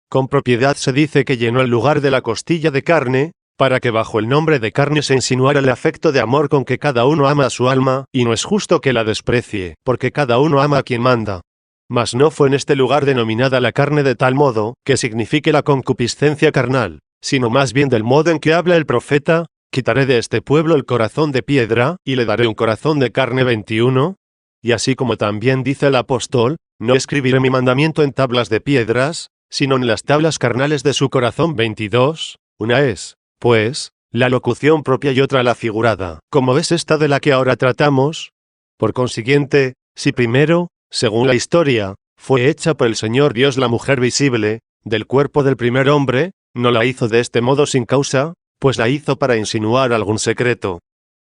Con propiedad se dice que llenó el lugar de la costilla de carne, para que bajo el nombre de carne se insinuara el afecto de amor con que cada uno ama a su alma, y no es justo que la desprecie, porque cada uno ama a quien manda. Mas no fue en este lugar denominada la carne de tal modo, que signifique la concupiscencia carnal, sino más bien del modo en que habla el profeta: quitaré de este pueblo el corazón de piedra, y le daré un corazón de carne. 21. Y así como también dice el apóstol: no escribiré mi mandamiento en tablas de piedras, sino en las tablas carnales de su corazón. 22. Una es, pues, la locución propia y otra la figurada, como ves esta de la que ahora tratamos. Por consiguiente, si primero, según la historia, fue hecha por el Señor Dios la mujer visible, del cuerpo del primer hombre, no la hizo de este modo sin causa, pues la hizo para insinuar algún secreto.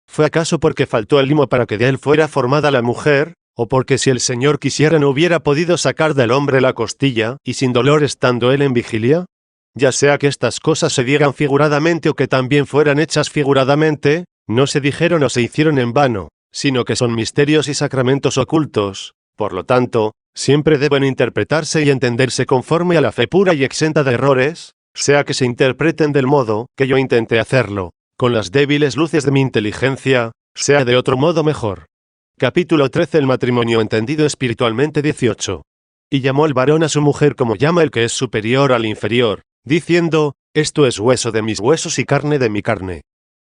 ¿Fue acaso porque faltó el limo para que de él fuera formada la mujer, o porque si el Señor quisiera no hubiera podido sacar del hombre la costilla, y sin dolor estando él en vigilia? Ya sea que estas cosas se digan figuradamente o que también fueran hechas figuradamente, no se dijeron o se hicieron en vano, sino que son misterios y sacramentos ocultos. Por lo tanto, siempre deben interpretarse y entenderse conforme a la fe pura y exenta de errores, sea que se interpreten del modo que yo intenté hacerlo, con las débiles luces de mi inteligencia, sea de otro modo mejor. Capítulo 13. El matrimonio entendido espiritualmente. 18. Y llamó el varón a su mujer como llama el que es superior al inferior, diciendo: esto es hueso de mis huesos y carne de mi carne.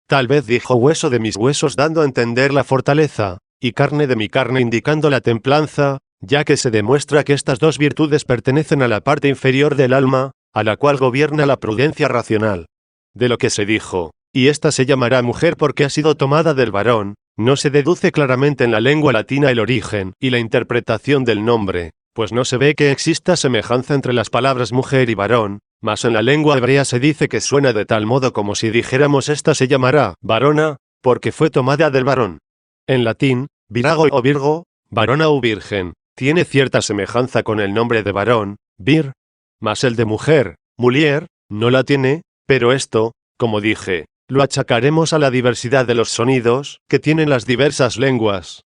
Tal vez dijo hueso de mis huesos dando a entender la fortaleza, y carne de mi carne indicando la templanza, ya que se demuestra que estas dos virtudes pertenecen a la parte inferior del alma, a la cual gobierna la prudencia racional. De lo que se dijo, y ésta se llamará mujer porque ha sido tomada del varón, no se deduce claramente en la lengua latina el origen y la interpretación del nombre, pues no se ve que exista semejanza entre las palabras mujer y varón, mas en la lengua hebrea se dice que suena de tal modo como si dijéramos esta se llamará varona, porque fue tomada del varón. En latín, virago o virgo, varona o virgen, tiene cierta semejanza con el nombre de varón, vir, mas el de mujer, mulier, no la tiene, pero esto, como dije, lo achacaremos a la diversidad de los sonidos que tienen las diversas lenguas.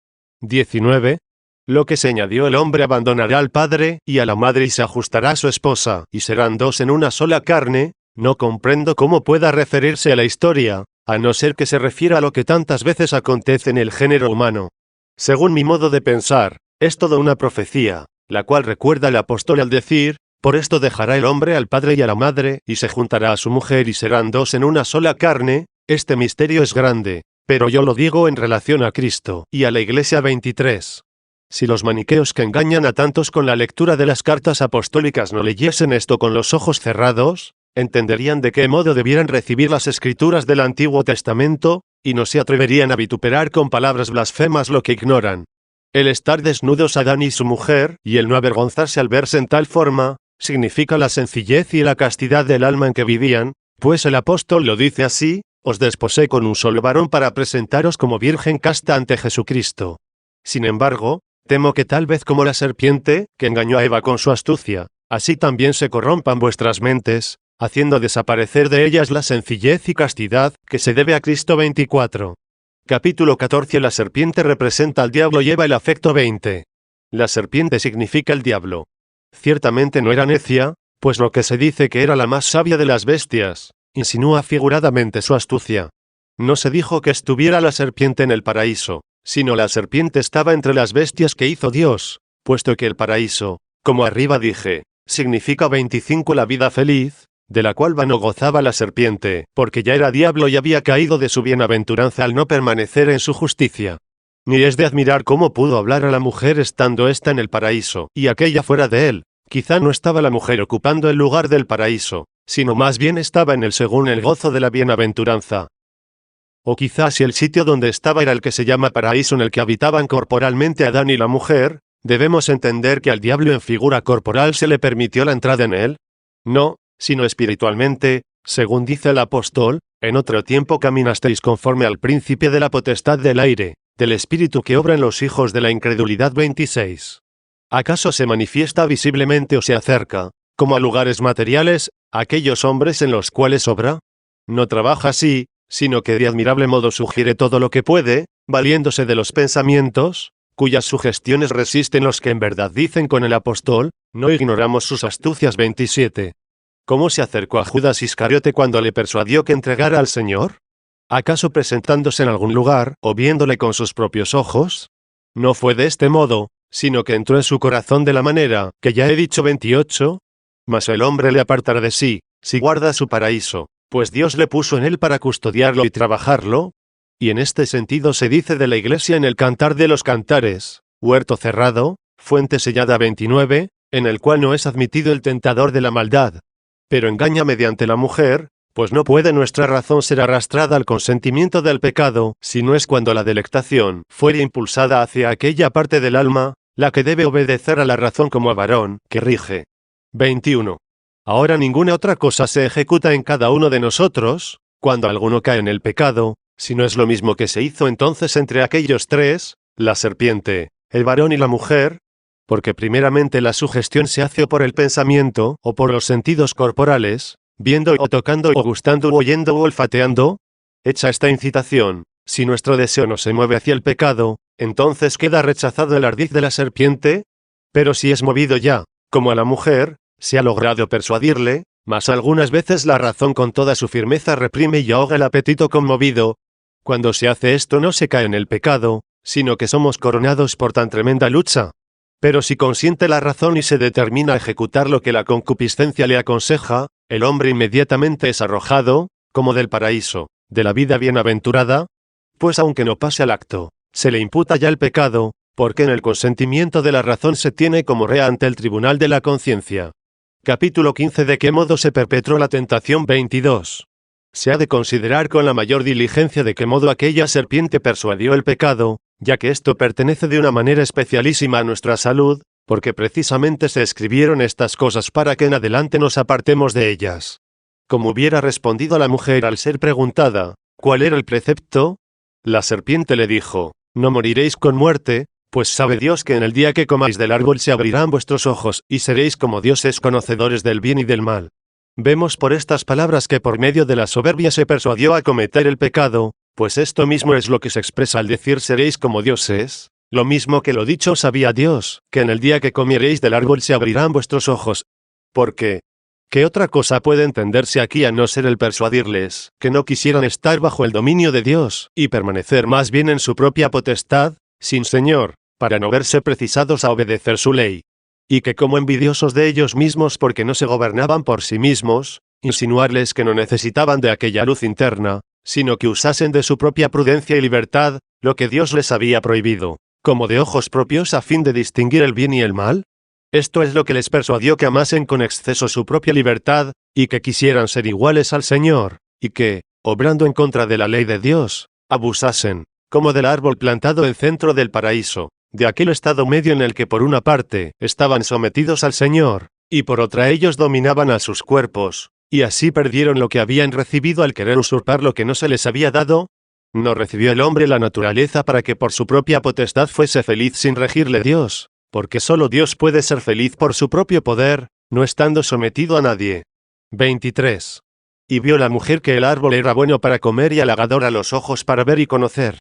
19. Lo que se añadió: el hombre abandonará al padre y a la madre y se ajustará a su esposa, y serán dos en una sola carne. No comprendo cómo pueda referirse a la historia, a no ser que se refiera a lo que tantas veces acontece en el género humano. Según mi modo de pensar, es toda una profecía, la cual recuerda el apóstol al decir: por esto dejará el hombre al padre y a la madre, y se juntará a su mujer y serán dos en una sola carne. Este misterio es grande, pero yo lo digo en relación a Cristo y a la Iglesia. 23. Si los maniqueos que engañan a tantos con la lectura de las cartas apostólicas no leyesen esto con los ojos cerrados, entenderían de qué modo debieran recibir las escrituras del Antiguo Testamento, y no se atreverían a vituperar con palabras blasfemas lo que ignoran. El estar desnudos Adán y su mujer, y el no avergonzarse al verse en tal forma, significa la sencillez y la castidad del alma en que vivían, pues el apóstol lo dice así: os desposé con un solo varón para presentaros como virgen casta ante Jesucristo. Sin embargo, temo que tal vez como la serpiente, que engañó a Eva con su astucia, así también se corrompan vuestras mentes, haciendo desaparecer de ellas la sencillez y castidad que se debe a Cristo. 24. Capítulo 14. La serpiente representa al diablo y Eva el afecto. 20. La serpiente significa el diablo. Ciertamente no era necia, pues lo que se dice que era la más sabia de las bestias, insinúa figuradamente su astucia. No se dijo que estuviera la serpiente en el paraíso, sino la serpiente estaba entre las bestias que hizo Dios, puesto que el paraíso, como arriba dije, significa 25 la vida feliz, de la cual vano gozaba la serpiente, porque ya era diablo y había caído de su bienaventuranza al no permanecer en su justicia. Ni es de admirar cómo pudo hablar a la mujer estando ésta en el paraíso, y aquella fuera de él. Quizá no estaba la mujer ocupando el lugar del paraíso, sino más bien estaba en él según el gozo de la bienaventuranza. O quizá si el sitio donde estaba era el que se llama paraíso en el que habitaban corporalmente Adán y la mujer, debemos entender que al diablo en figura corporal se le permitió la entrada en él. No, sino espiritualmente, según dice el apóstol: en otro tiempo caminasteis conforme al príncipe de la potestad del aire, del espíritu que obra en los hijos de la incredulidad. 26. ¿Acaso se manifiesta visiblemente o se acerca, como a lugares materiales, a aquellos hombres en los cuales obra? No trabaja así, sino que de admirable modo sugiere todo lo que puede, valiéndose de los pensamientos, cuyas sugestiones resisten los que en verdad dicen con el apóstol: no ignoramos sus astucias. 27. ¿Cómo se acercó a Judas Iscariote cuando le persuadió que entregara al Señor? ¿Acaso presentándose en algún lugar, o viéndole con sus propios ojos? No fue de este modo, sino que entró en su corazón de la manera, que ya he dicho 28, mas el hombre le apartará de sí, si guarda su paraíso, pues Dios le puso en él para custodiarlo y trabajarlo. Y en este sentido se dice de la Iglesia en el Cantar de los Cantares, huerto cerrado, fuente sellada 29, en el cual no es admitido el tentador de la maldad, pero engaña mediante la mujer, pues no puede nuestra razón ser arrastrada al consentimiento del pecado, si no es cuando la delectación fuere impulsada hacia aquella parte del alma, la que debe obedecer a la razón como a varón, que rige. 21. Ahora ninguna otra cosa se ejecuta en cada uno de nosotros, cuando alguno cae en el pecado, si no es lo mismo que se hizo entonces entre aquellos tres, la serpiente, el varón y la mujer, porque primeramente la sugestión se hace o por el pensamiento, o por los sentidos corporales, viendo o tocando o gustando o oyendo o olfateando. Hecha esta incitación, si nuestro deseo no se mueve hacia el pecado, entonces queda rechazado el ardid de la serpiente, pero si es movido ya, como a la mujer, se ha logrado persuadirle, mas algunas veces la razón con toda su firmeza reprime y ahoga el apetito conmovido. Cuando se hace esto no se cae en el pecado, sino que somos coronados por tan tremenda lucha. Pero si consiente la razón y se determina a ejecutar lo que la concupiscencia le aconseja, el hombre inmediatamente es arrojado, como del paraíso, de la vida bienaventurada, pues aunque no pase al acto, se le imputa ya el pecado, porque en el consentimiento de la razón se tiene como rea ante el tribunal de la conciencia. Capítulo 15. ¿De qué modo se perpetró la tentación? 22. Se ha de considerar con la mayor diligencia de qué modo aquella serpiente persuadió el pecado, ya que esto pertenece de una manera especialísima a nuestra salud, porque precisamente se escribieron estas cosas para que en adelante nos apartemos de ellas. Como hubiera respondido la mujer al ser preguntada, ¿cuál era el precepto? La serpiente le dijo, no moriréis con muerte, pues sabe Dios que en el día que comáis del árbol se abrirán vuestros ojos, y seréis como dioses conocedores del bien y del mal. Vemos por estas palabras que por medio de la soberbia se persuadió a cometer el pecado, pues esto mismo es lo que se expresa al decir seréis como dioses, lo mismo que lo dicho sabía Dios, que en el día que comiereis del árbol se abrirán vuestros ojos. Porque, ¿qué otra cosa puede entenderse aquí a no ser el persuadirles, que no quisieran estar bajo el dominio de Dios, y permanecer más bien en su propia potestad, sin Señor, para no verse precisados a obedecer su ley? Y que como envidiosos de ellos mismos porque no se gobernaban por sí mismos, insinuarles que no necesitaban de aquella luz interna, sino que usasen de su propia prudencia y libertad, lo que Dios les había prohibido, como de ojos propios a fin de distinguir el bien y el mal. Esto es lo que les persuadió que amasen con exceso su propia libertad, y que quisieran ser iguales al Señor, y que, obrando en contra de la ley de Dios, abusasen, como del árbol plantado en centro del paraíso, de aquel estado medio en el que por una parte estaban sometidos al Señor, y por otra ellos dominaban a sus cuerpos, y así perdieron lo que habían recibido al querer usurpar lo que no se les había dado. No recibió el hombre la naturaleza para que por su propia potestad fuese feliz sin regirle Dios, porque solo Dios puede ser feliz por su propio poder, no estando sometido a nadie. 23. Y vio la mujer que el árbol era bueno para comer y halagador a los ojos para ver y conocer.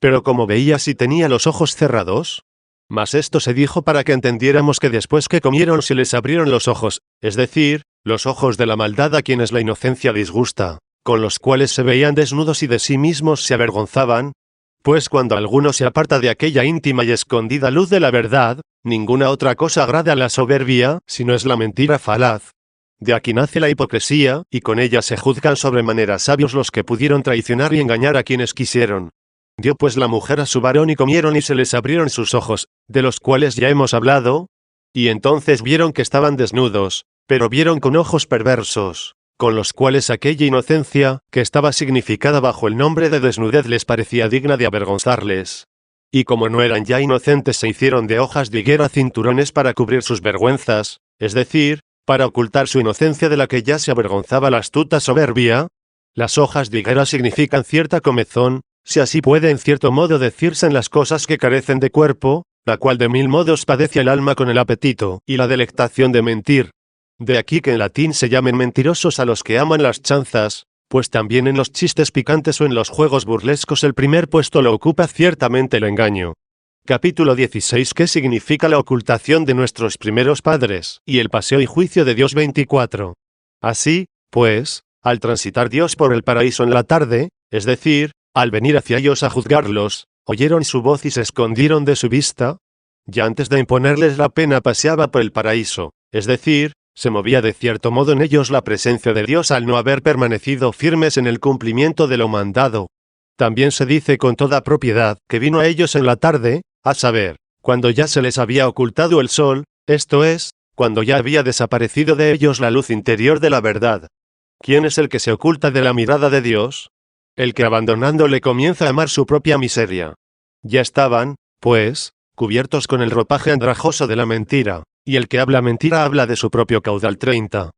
Pero como veía si tenía los ojos cerrados. Mas esto se dijo para que entendiéramos que después que comieron se les abrieron los ojos, es decir, los ojos de la maldad a quienes la inocencia disgusta, con los cuales se veían desnudos y de sí mismos se avergonzaban. Pues cuando alguno se aparta de aquella íntima y escondida luz de la verdad, ninguna otra cosa agrada a la soberbia, sino es la mentira falaz. De aquí nace la hipocresía, y con ella se juzgan sobremanera sabios los que pudieron traicionar y engañar a quienes quisieron. Dio pues la mujer a su varón y comieron y se les abrieron sus ojos, de los cuales ya hemos hablado. Y entonces vieron que estaban desnudos, pero vieron con ojos perversos, con los cuales aquella inocencia, que estaba significada bajo el nombre de desnudez les parecía digna de avergonzarles. Y como no eran ya inocentes se hicieron de hojas de higuera cinturones para cubrir sus vergüenzas, es decir, para ocultar su inocencia de la que ya se avergonzaba la astuta soberbia. Las hojas de higuera significan cierta comezón, si así puede en cierto modo decirse en las cosas que carecen de cuerpo, la cual de mil modos padece el alma con el apetito y la delectación de mentir. De aquí que en latín se llamen mentirosos a los que aman las chanzas, pues también en los chistes picantes o en los juegos burlescos el primer puesto lo ocupa ciertamente el engaño. Capítulo 16. ¿Qué significa la ocultación de nuestros primeros padres, y el paseo y juicio de Dios? 24. Así, pues, al transitar Dios por el paraíso en la tarde, es decir, al venir hacia ellos a juzgarlos, oyeron su voz y se escondieron de su vista. Ya antes de imponerles la pena paseaba por el paraíso, es decir, se movía de cierto modo en ellos la presencia de Dios al no haber permanecido firmes en el cumplimiento de lo mandado. También se dice con toda propiedad que vino a ellos en la tarde, a saber, cuando ya se les había ocultado el sol, esto es, cuando ya había desaparecido de ellos la luz interior de la verdad. ¿Quién es el que se oculta de la mirada de Dios? El que abandonándole comienza a amar su propia miseria. Ya estaban, pues, cubiertos con el ropaje andrajoso de la mentira, y el que habla mentira habla de su propio caudal. 30.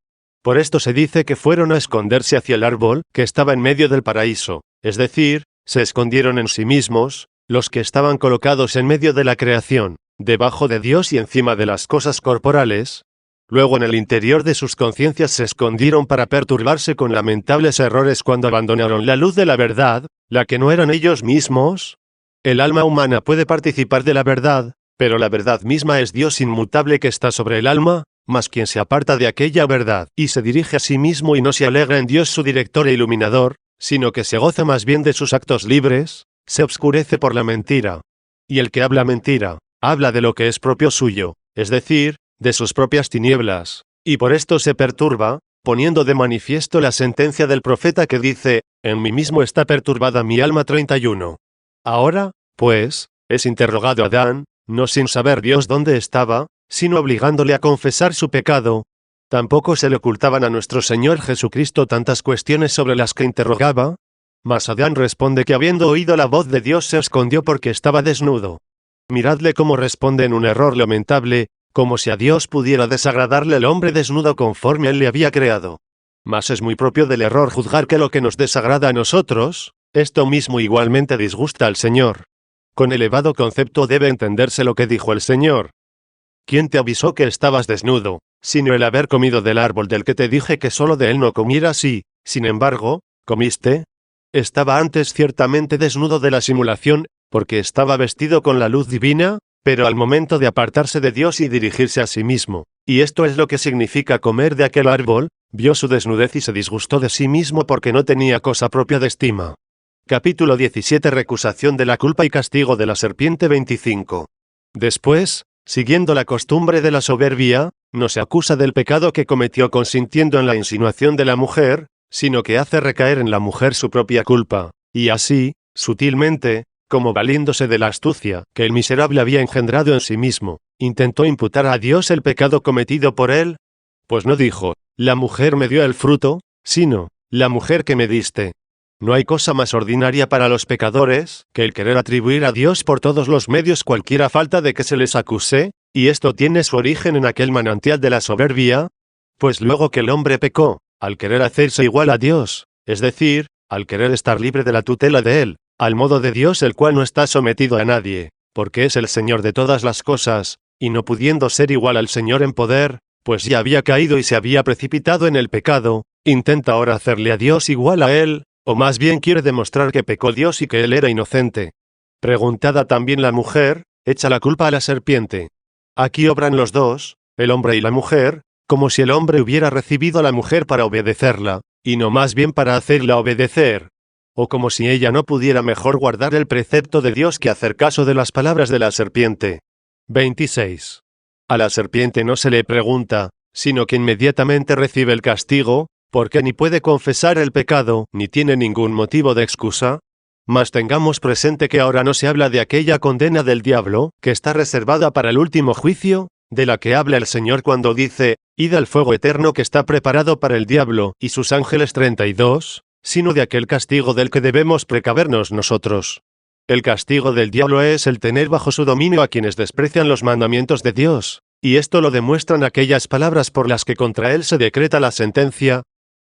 Por esto se dice que fueron a esconderse hacia el árbol que estaba en medio del paraíso, es decir, se escondieron en sí mismos, los que estaban colocados en medio de la creación, debajo de Dios y encima de las cosas corporales. Luego en el interior de sus conciencias se escondieron para perturbarse con lamentables errores cuando abandonaron la luz de la verdad, la que no eran ellos mismos. El alma humana puede participar de la verdad, pero la verdad misma es Dios inmutable que está sobre el alma, mas quien se aparta de aquella verdad y se dirige a sí mismo y no se alegra en Dios su director e iluminador, sino que se goza más bien de sus actos libres, se obscurece por la mentira. Y el que habla mentira, habla de lo que es propio suyo, es decir, de sus propias tinieblas, y por esto se perturba, poniendo de manifiesto la sentencia del profeta que dice, en mí mismo está perturbada mi alma. 31. Ahora, pues, es interrogado Adán, no sin saber Dios dónde estaba, sino obligándole a confesar su pecado. Tampoco se le ocultaban a nuestro Señor Jesucristo tantas cuestiones sobre las que interrogaba. Mas Adán responde que habiendo oído la voz de Dios se escondió porque estaba desnudo. Miradle cómo responde en un error lamentable, como si a Dios pudiera desagradarle el hombre desnudo conforme Él le había creado. Mas es muy propio del error juzgar que lo que nos desagrada a nosotros, esto mismo igualmente disgusta al Señor. Con elevado concepto debe entenderse lo que dijo el Señor. ¿Quién te avisó que estabas desnudo, sino el haber comido del árbol del que te dije que solo de él no comieras y, sin embargo, comiste? Estaba antes ciertamente desnudo de la simulación, porque estaba vestido con la luz divina, pero al momento de apartarse de Dios y dirigirse a sí mismo, y esto es lo que significa comer de aquel árbol, vio su desnudez y se disgustó de sí mismo porque no tenía cosa propia de estima. Capítulo 17. Recusación de la culpa y castigo de la serpiente. 25. Después, siguiendo la costumbre de la soberbia, no se acusa del pecado que cometió consintiendo en la insinuación de la mujer, sino que hace recaer en la mujer su propia culpa, y así, sutilmente, como valiéndose de la astucia que el miserable había engendrado en sí mismo, intentó imputar a Dios el pecado cometido por él. Pues no dijo, la mujer me dio el fruto, sino, la mujer que me diste. No hay cosa más ordinaria para los pecadores que el querer atribuir a Dios por todos los medios cualquiera falta de que se les acuse, y esto tiene su origen en aquel manantial de la soberbia. Pues luego que el hombre pecó, al querer hacerse igual a Dios, es decir, al querer estar libre de la tutela de Él, al modo de Dios el cual no está sometido a nadie, porque es el Señor de todas las cosas, y no pudiendo ser igual al Señor en poder, pues ya había caído y se había precipitado en el pecado, intenta ahora hacerle a Dios igual a Él, o más bien quiere demostrar que pecó Dios y que Él era inocente. Preguntada también la mujer, echa la culpa a la serpiente. Aquí obran los dos, el hombre y la mujer, como si el hombre hubiera recibido a la mujer para obedecerla, y no más bien para hacerla obedecer. O como si ella no pudiera mejor guardar el precepto de Dios que hacer caso de las palabras de la serpiente. 26. A la serpiente no se le pregunta, sino que inmediatamente recibe el castigo, porque ni puede confesar el pecado, ni tiene ningún motivo de excusa. Mas tengamos presente que ahora no se habla de aquella condena del diablo, que está reservada para el último juicio, de la que habla el Señor cuando dice, id al fuego eterno que está preparado para el diablo y sus ángeles. 32, sino de aquel castigo del que debemos precavernos nosotros. El castigo del diablo es el tener bajo su dominio a quienes desprecian los mandamientos de Dios, y esto lo demuestran aquellas palabras por las que contra él se decreta la sentencia.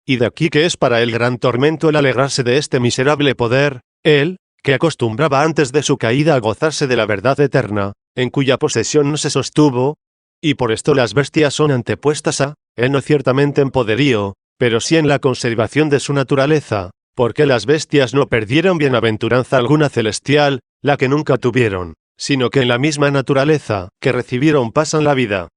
Y de aquí que es para él gran tormento el alegrarse de este miserable poder, él, que acostumbraba antes de su caída a gozarse de la verdad eterna, en cuya posesión no se sostuvo, y por esto las bestias son antepuestas a él, no ciertamente en poderío, pero sí en la conservación de su naturaleza, porque las bestias no perdieron bienaventuranza alguna celestial, la que nunca tuvieron, sino que en la misma naturaleza que recibieron pasan la vida.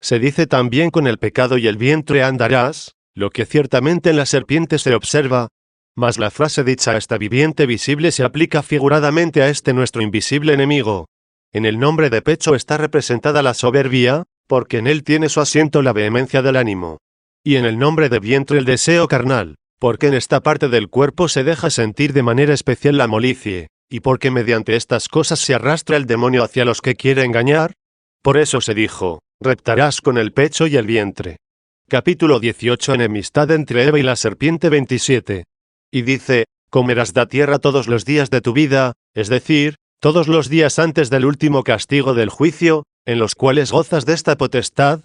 Se dice también con el pecado y el vientre andarás, lo que ciertamente en la serpiente se observa, mas la frase dicha a esta viviente visible se aplica figuradamente a este nuestro invisible enemigo. En el nombre de pecho está representada la soberbia, porque en él tiene su asiento la vehemencia del ánimo. Y en el nombre de vientre el deseo carnal, porque en esta parte del cuerpo se deja sentir de manera especial la molicie, y porque mediante estas cosas se arrastra el demonio hacia los que quiere engañar. Por eso se dijo, reptarás con el pecho y el vientre. Capítulo 18. Enemistad entre Eva y la serpiente 27. Y dice, comerás da tierra todos los días de tu vida, es decir, todos los días antes del último castigo del juicio, en los cuales gozas de esta potestad.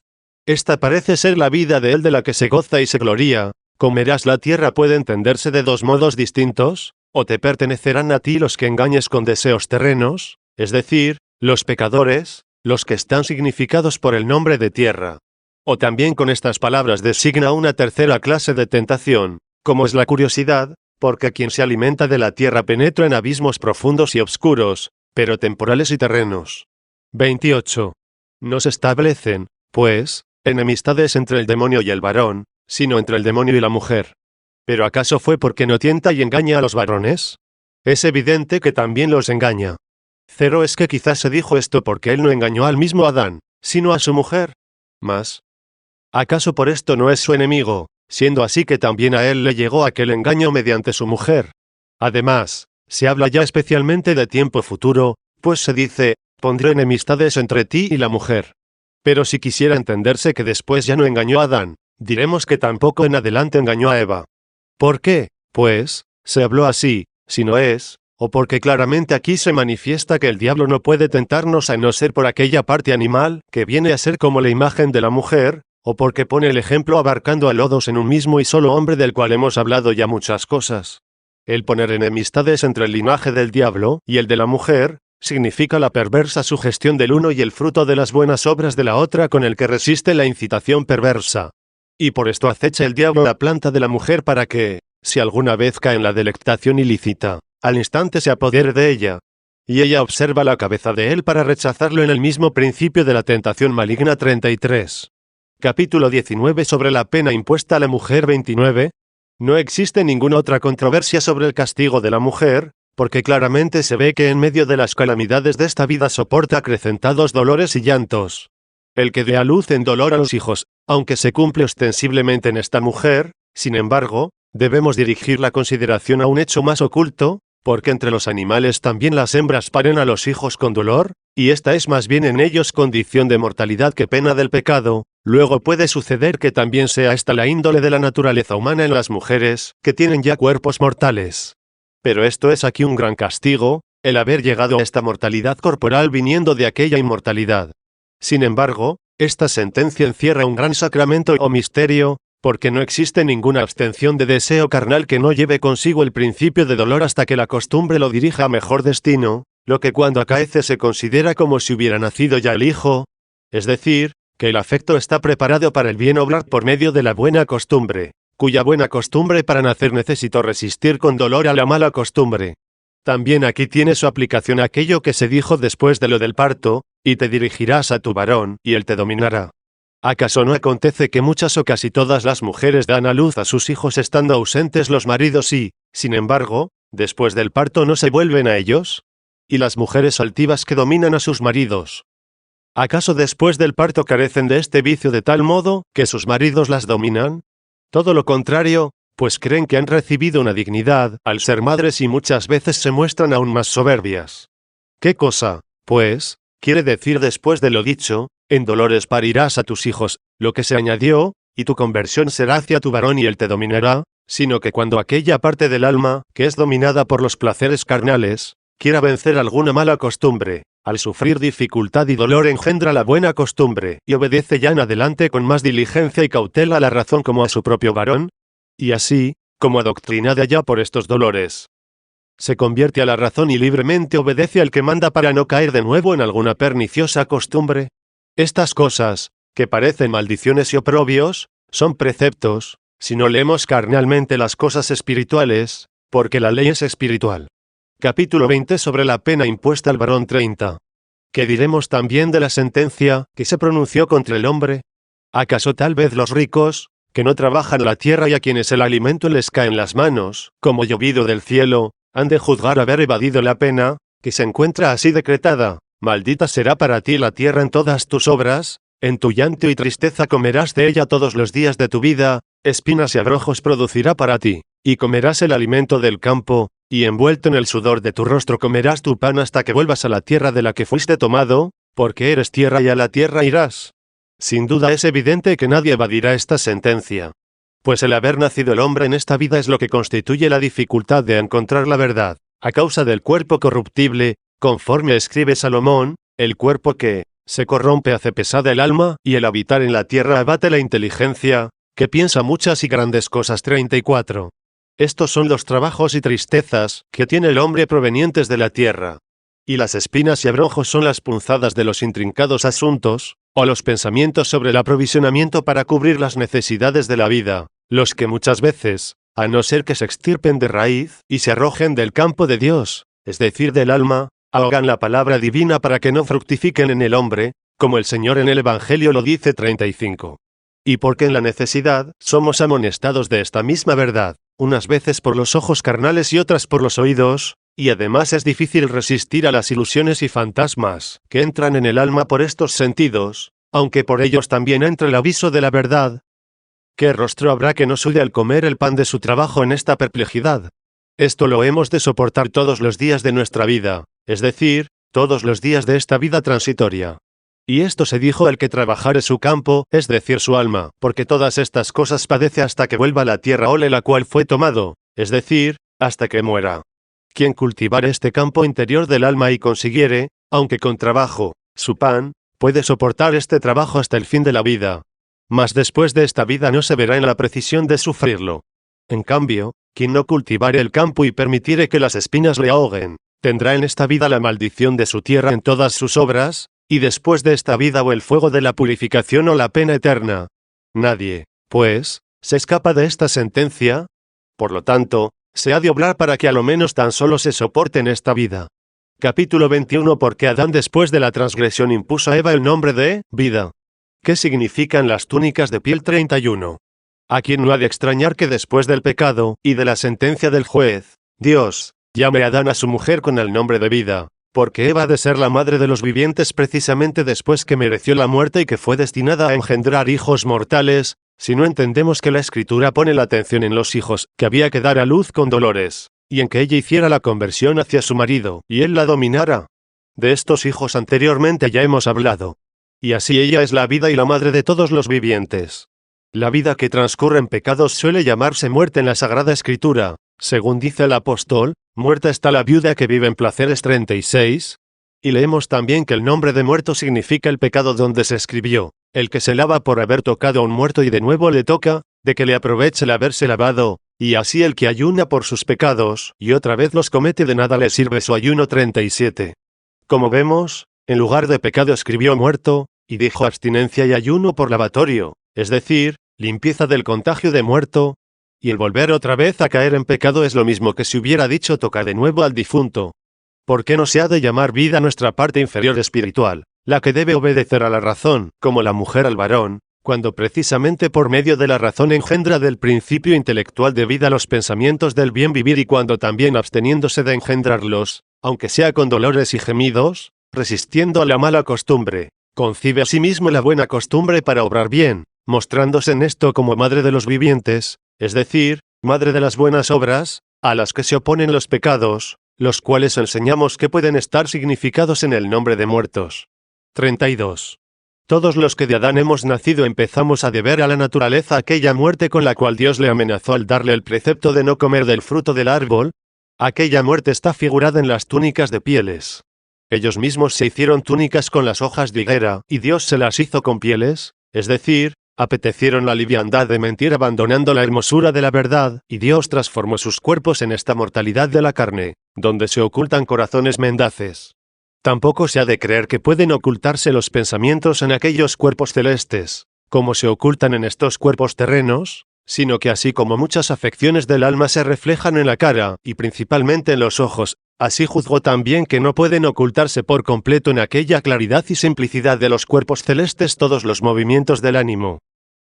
Esta parece ser la vida de él de la que se goza y se gloría. Comerás la tierra puede entenderse de dos modos distintos, o te pertenecerán a ti los que engañes con deseos terrenos, es decir, los pecadores, los que están significados por el nombre de tierra. O también con estas palabras designa una tercera clase de tentación, como es la curiosidad, porque quien se alimenta de la tierra penetra en abismos profundos y oscuros, pero temporales y terrenos. 28. No se establecen, pues, enemistades entre el demonio y el varón, sino entre el demonio y la mujer. ¿Pero acaso fue porque no tienta y engaña a los varones? Es evidente que también los engaña. Cero es que quizás se dijo esto porque él no engañó al mismo Adán, sino a su mujer. Mas, ¿acaso por esto no es su enemigo, siendo así que también a él le llegó aquel engaño mediante su mujer? Además, se habla ya especialmente de tiempo futuro, pues se dice, pondré enemistades entre ti y la mujer. Pero si quisiera entenderse que después ya no engañó a Adán, diremos que tampoco en adelante engañó a Eva. ¿Por qué, pues, se habló así, si no es, o porque claramente aquí se manifiesta que el diablo no puede tentarnos a no ser por aquella parte animal, que viene a ser como la imagen de la mujer, o porque pone el ejemplo abarcando a lodos en un mismo y solo hombre del cual hemos hablado ya muchas cosas? El poner enemistades entre el linaje del diablo y el de la mujer, significa la perversa sugestión del uno y el fruto de las buenas obras de la otra con el que resiste la incitación perversa. Y por esto acecha el diablo la planta de la mujer para que, si alguna vez cae en la delectación ilícita, al instante se apodere de ella. Y ella observa la cabeza de él para rechazarlo en el mismo principio de la tentación maligna 33. Capítulo 19 sobre la pena impuesta a la mujer 29. No existe ninguna otra controversia sobre el castigo de la mujer, porque claramente se ve que en medio de las calamidades de esta vida soporta acrecentados dolores y llantos. El que dé a luz en dolor a los hijos, aunque se cumple ostensiblemente en esta mujer, sin embargo, debemos dirigir la consideración a un hecho más oculto, porque entre los animales también las hembras paren a los hijos con dolor, y esta es más bien en ellos condición de mortalidad que pena del pecado. Luego puede suceder que también sea esta la índole de la naturaleza humana en las mujeres, que tienen ya cuerpos mortales. Pero esto es aquí un gran castigo, el haber llegado a esta mortalidad corporal viniendo de aquella inmortalidad. Sin embargo, esta sentencia encierra un gran sacramento o misterio, porque no existe ninguna abstención de deseo carnal que no lleve consigo el principio de dolor hasta que la costumbre lo dirija a mejor destino, lo que cuando acaece se considera como si hubiera nacido ya el hijo, es decir, que el afecto está preparado para el bien obrar por medio de la buena costumbre, cuya buena costumbre para nacer necesitó resistir con dolor a la mala costumbre. También aquí tiene su aplicación aquello que se dijo después de lo del parto, y te dirigirás a tu varón, y él te dominará. ¿Acaso no acontece que muchas o casi todas las mujeres dan a luz a sus hijos estando ausentes los maridos y, sin embargo, después del parto no se vuelven a ellos? ¿Y las mujeres altivas que dominan a sus maridos? ¿Acaso después del parto carecen de este vicio de tal modo que sus maridos las dominan? Todo lo contrario, pues creen que han recibido una dignidad al ser madres y muchas veces se muestran aún más soberbias. ¿Qué cosa, pues, quiere decir después de lo dicho? En dolores parirás a tus hijos, lo que se añadió, y tu conversión será hacia tu varón y él te dominará, sino que cuando aquella parte del alma, que es dominada por los placeres carnales, quiera vencer alguna mala costumbre, al sufrir dificultad y dolor engendra la buena costumbre, y obedece ya en adelante con más diligencia y cautela a la razón como a su propio varón, y así, como adoctrinada ya por estos dolores, se convierte a la razón y libremente obedece al que manda para no caer de nuevo en alguna perniciosa costumbre. Estas cosas, que parecen maldiciones y oprobios, son preceptos, si no leemos carnalmente las cosas espirituales, porque la ley es espiritual. Capítulo 20 sobre la pena impuesta al varón 30. ¿Qué diremos también de la sentencia que se pronunció contra el hombre? ¿Acaso tal vez los ricos, que no trabajan la tierra y a quienes el alimento les cae en las manos, como llovido del cielo, han de juzgar haber evadido la pena, que se encuentra así decretada. Maldita será para ti la tierra en todas tus obras, en tu llanto y tristeza comerás de ella todos los días de tu vida, espinas y abrojos producirá para ti, y comerás el alimento del campo, y envuelto en el sudor de tu rostro comerás tu pan hasta que vuelvas a la tierra de la que fuiste tomado, porque eres tierra y a la tierra irás. Sin duda es evidente que nadie evadirá esta sentencia. Pues el haber nacido el hombre en esta vida es lo que constituye la dificultad de encontrar la verdad, a causa del cuerpo corruptible, conforme escribe Salomón, el cuerpo que se corrompe hace pesada el alma, y el habitar en la tierra abate la inteligencia, que piensa muchas y grandes cosas. 34. Estos son los trabajos y tristezas que tiene el hombre provenientes de la tierra. Y las espinas y abrojos son las punzadas de los intrincados asuntos, o los pensamientos sobre el aprovisionamiento para cubrir las necesidades de la vida, los que muchas veces, a no ser que se extirpen de raíz y se arrojen del campo de Dios, es decir, del alma, ahogan la palabra divina para que no fructifiquen en el hombre, como el Señor en el Evangelio lo dice. 35. Y porque en la necesidad somos amonestados de esta misma verdad, unas veces por los ojos carnales y otras por los oídos, y además es difícil resistir a las ilusiones y fantasmas que entran en el alma por estos sentidos, aunque por ellos también entra el aviso de la verdad. ¿Qué rostro habrá que no sude al comer el pan de su trabajo en esta perplejidad? Esto lo hemos de soportar todos los días de nuestra vida, es decir, todos los días de esta vida transitoria. Y esto se dijo el que trabajare su campo, es decir, su alma, porque todas estas cosas padece hasta que vuelva a la tierra ole la cual fue tomado, es decir, hasta que muera. Quien cultivare este campo interior del alma y consiguiere, aunque con trabajo, su pan, puede soportar este trabajo hasta el fin de la vida. Mas después de esta vida no se verá en la precisión de sufrirlo. En cambio, quien no cultivare el campo y permitiere que las espinas le ahoguen, tendrá en esta vida la maldición de su tierra en todas sus obras, y después de esta vida o el fuego de la purificación o la pena eterna. Nadie, pues, se escapa de esta sentencia. Por lo tanto, se ha de obrar para que a lo menos tan solo se soporte en esta vida. Capítulo 21. Porque Adán después de la transgresión impuso a Eva el nombre de vida. ¿Qué significan las túnicas de piel? 31. A quien no ha de extrañar que después del pecado y de la sentencia del juez, Dios llame a Adán a su mujer con el nombre de vida, porque Eva ha de ser la madre de los vivientes precisamente después que mereció la muerte y que fue destinada a engendrar hijos mortales, si no entendemos que la Escritura pone la atención en los hijos que había que dar a luz con dolores, y en que ella hiciera la conversión hacia su marido, y él la dominara. De estos hijos anteriormente ya hemos hablado. Y así ella es la vida y la madre de todos los vivientes. La vida que transcurre en pecados suele llamarse muerte en la Sagrada Escritura, según dice el apóstol, muerta está la viuda que vive en placeres. 36. Y leemos también que el nombre de muerto significa el pecado donde se escribió, el que se lava por haber tocado a un muerto y de nuevo le toca, de que le aproveche el haberse lavado, y así el que ayuna por sus pecados, y otra vez los comete de nada le sirve su ayuno. 37. Como vemos, en lugar de pecado escribió muerto, y dijo abstinencia y ayuno por lavatorio, es decir, limpieza del contagio de muerto, y el volver otra vez a caer en pecado es lo mismo que si hubiera dicho toca de nuevo al difunto. ¿Por qué no se ha de llamar vida nuestra parte inferior espiritual, la que debe obedecer a la razón, como la mujer al varón, cuando precisamente por medio de la razón engendra del principio intelectual de vida los pensamientos del bien vivir y cuando también absteniéndose de engendrarlos, aunque sea con dolores y gemidos, resistiendo a la mala costumbre, concibe asimismo la buena costumbre para obrar bien, mostrándose en esto como madre de los vivientes, es decir, madre de las buenas obras, a las que se oponen los pecados, los cuales enseñamos que pueden estar significados en el nombre de muertos. 32. Todos los que de Adán hemos nacido empezamos a deber a la naturaleza aquella muerte con la cual Dios le amenazó al darle el precepto de no comer del fruto del árbol. Aquella muerte está figurada en las túnicas de pieles. Ellos mismos se hicieron túnicas con las hojas de higuera, y Dios se las hizo con pieles, es decir, apetecieron la liviandad de mentir abandonando la hermosura de la verdad, y Dios transformó sus cuerpos en esta mortalidad de la carne, donde se ocultan corazones mendaces. Tampoco se ha de creer que pueden ocultarse los pensamientos en aquellos cuerpos celestes, como se ocultan en estos cuerpos terrenos, sino que así como muchas afecciones del alma se reflejan en la cara, y principalmente en los ojos, así juzgó también que no pueden ocultarse por completo en aquella claridad y simplicidad de los cuerpos celestes todos los movimientos del ánimo.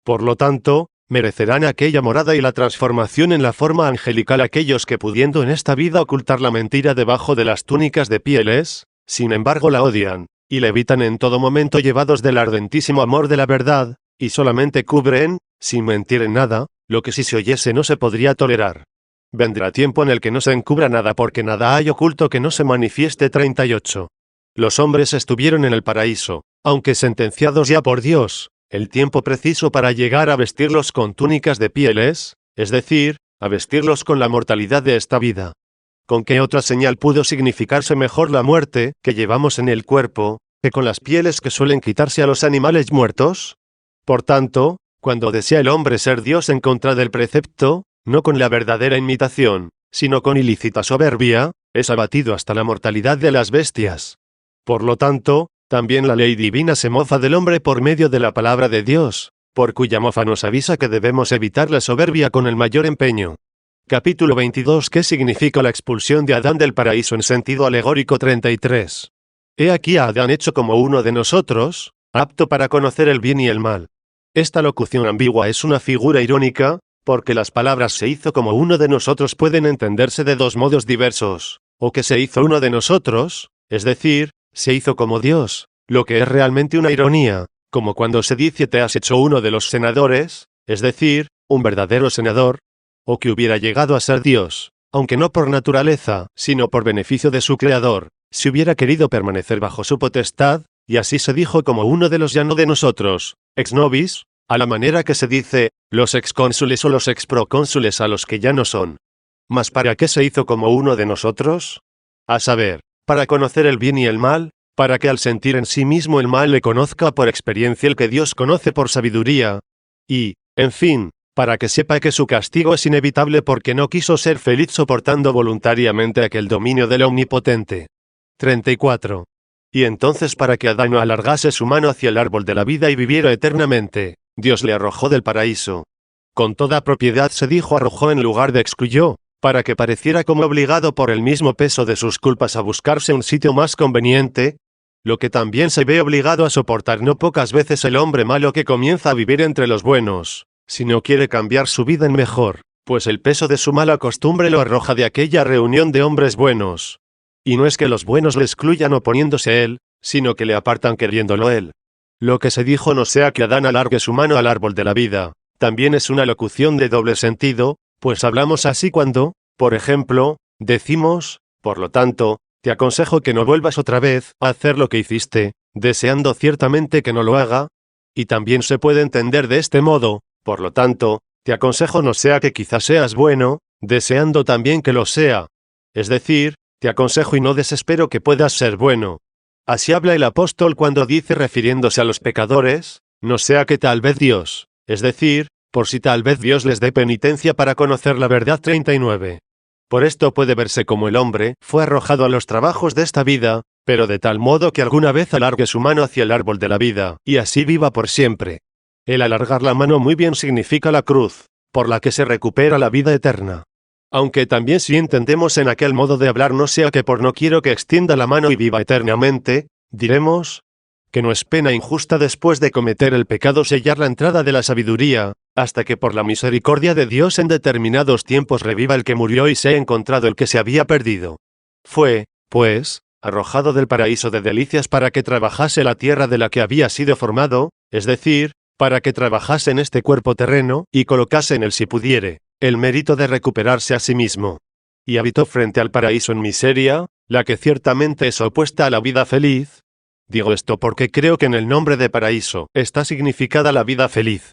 Por lo tanto, merecerán aquella morada y la transformación en la forma angelical aquellos que pudiendo en esta vida ocultar la mentira debajo de las túnicas de pieles, sin embargo la odian, y la evitan en todo momento llevados del ardentísimo amor de la verdad, y solamente cubren, sin mentir en nada, lo que si se oyese no se podría tolerar. Vendrá tiempo en el que no se encubra nada porque nada hay oculto que no se manifieste. 38. Los hombres estuvieron en el paraíso, aunque sentenciados ya por Dios, el tiempo preciso para llegar a vestirlos con túnicas de pieles, es decir, a vestirlos con la mortalidad de esta vida. ¿Con qué otra señal pudo significarse mejor la muerte que llevamos en el cuerpo, que con las pieles que suelen quitarse a los animales muertos? Por tanto, cuando desea el hombre ser Dios en contra del precepto, no con la verdadera imitación, sino con ilícita soberbia, es abatido hasta la mortalidad de las bestias. Por lo tanto, también la ley divina se mofa del hombre por medio de la palabra de Dios, por cuya mofa nos avisa que debemos evitar la soberbia con el mayor empeño. Capítulo 22. ¿Qué significa la expulsión de Adán del paraíso en sentido alegórico? 33. He aquí a Adán hecho como uno de nosotros, apto para conocer el bien y el mal. Esta locución ambigua es una figura irónica, porque las palabras se hizo como uno de nosotros pueden entenderse de dos modos diversos, o que se hizo uno de nosotros, es decir, se hizo como Dios, lo que es realmente una ironía, como cuando se dice te has hecho uno de los senadores, es decir, un verdadero senador, o que hubiera llegado a ser Dios, aunque no por naturaleza, sino por beneficio de su Creador, si hubiera querido permanecer bajo su potestad, y así se dijo como uno de los ya no de nosotros, ex nobis, a la manera que se dice, los excónsules o los exprocónsules a los que ya no son. ¿Mas para qué se hizo como uno de nosotros? A saber, para conocer el bien y el mal, para que al sentir en sí mismo el mal le conozca por experiencia el que Dios conoce por sabiduría, y, en fin, para que sepa que su castigo es inevitable porque no quiso ser feliz soportando voluntariamente aquel dominio del Omnipotente. 34. Y entonces para que Adán no alargase su mano hacia el árbol de la vida y viviera eternamente, Dios le arrojó del paraíso. Con toda propiedad se dijo arrojó en lugar de excluyó, para que pareciera como obligado por el mismo peso de sus culpas a buscarse un sitio más conveniente, lo que también se ve obligado a soportar no pocas veces el hombre malo que comienza a vivir entre los buenos, si no quiere cambiar su vida en mejor, pues el peso de su mala costumbre lo arroja de aquella reunión de hombres buenos. Y no es que los buenos le excluyan oponiéndose él, sino que le apartan queriéndolo él. Lo que se dijo no sea que Adán alargue su mano al árbol de la vida, también es una locución de doble sentido, pues hablamos así cuando, por ejemplo, decimos, por lo tanto, te aconsejo que no vuelvas otra vez a hacer lo que hiciste, deseando ciertamente que no lo haga, y también se puede entender de este modo, por lo tanto, te aconsejo no sea que quizás seas bueno, deseando también que lo sea. Es decir, te aconsejo y no desespero que puedas ser bueno. Así habla el apóstol cuando dice refiriéndose a los pecadores, no sea que tal vez Dios, es decir, por si tal vez Dios les dé penitencia para conocer la verdad. 39. Por esto puede verse como el hombre fue arrojado a los trabajos de esta vida, pero de tal modo que alguna vez alargue su mano hacia el árbol de la vida, y así viva por siempre. El alargar la mano muy bien significa la cruz, por la que se recupera la vida eterna. Aunque también si entendemos en aquel modo de hablar no sea que por no quiero que extienda la mano y viva eternamente, diremos que no es pena injusta después de cometer el pecado sellar la entrada de la sabiduría, hasta que por la misericordia de Dios en determinados tiempos reviva el que murió y se haya encontrado el que se había perdido. Fue, pues, arrojado del paraíso de delicias para que trabajase la tierra de la que había sido formado, es decir, para que trabajase en este cuerpo terreno y colocase en él si pudiere, el mérito de recuperarse a sí mismo. Y habitó frente al paraíso en miseria, la que ciertamente es opuesta a la vida feliz. Digo esto porque creo que en el nombre de paraíso está significada la vida feliz.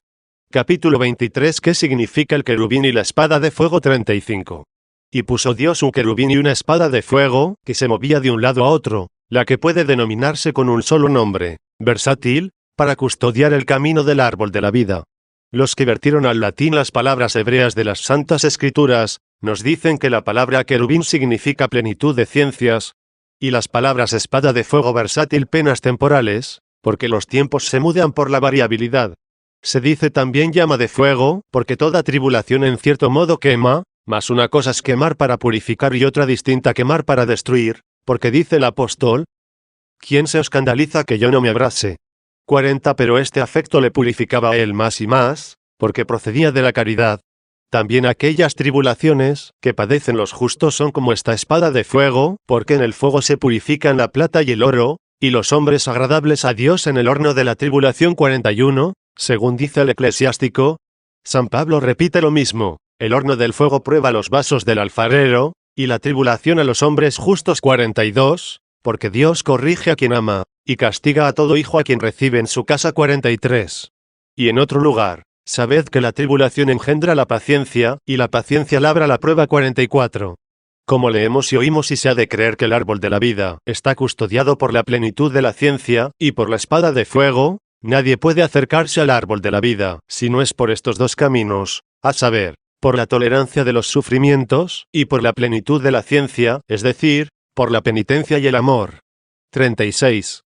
Capítulo 23. ¿Qué significa el querubín y la espada de fuego? 35. Y puso Dios un querubín y una espada de fuego, que se movía de un lado a otro, la que puede denominarse con un solo nombre, versátil, para custodiar el camino del árbol de la vida. Los que vertieron al latín las palabras hebreas de las Santas Escrituras, nos dicen que la palabra querubín significa plenitud de ciencias, y las palabras espada de fuego versátil penas temporales, porque los tiempos se mudan por la variabilidad. Se dice también llama de fuego, porque toda tribulación en cierto modo quema, mas una cosa es quemar para purificar y otra distinta quemar para destruir, porque dice el apóstol, ¿quién se escandaliza que yo no me abrase? 40. Pero este afecto le purificaba a él más y más, porque procedía de la caridad. También aquellas tribulaciones que padecen los justos son como esta espada de fuego, porque en el fuego se purifican la plata y el oro, y los hombres agradables a Dios en el horno de la tribulación 41, según dice el eclesiástico. San Pablo repite lo mismo, el horno del fuego prueba los vasos del alfarero, y la tribulación a los hombres justos 42, porque Dios corrige a quien ama, y castiga a todo hijo a quien recibe en su casa 43. Y en otro lugar, sabed que la tribulación engendra la paciencia, y la paciencia labra la prueba 44. Como leemos y oímos y se ha de creer que el árbol de la vida está custodiado por la plenitud de la ciencia, y por la espada de fuego, nadie puede acercarse al árbol de la vida, si no es por estos dos caminos, a saber, por la tolerancia de los sufrimientos, y por la plenitud de la ciencia, es decir, por la penitencia y el amor. 36.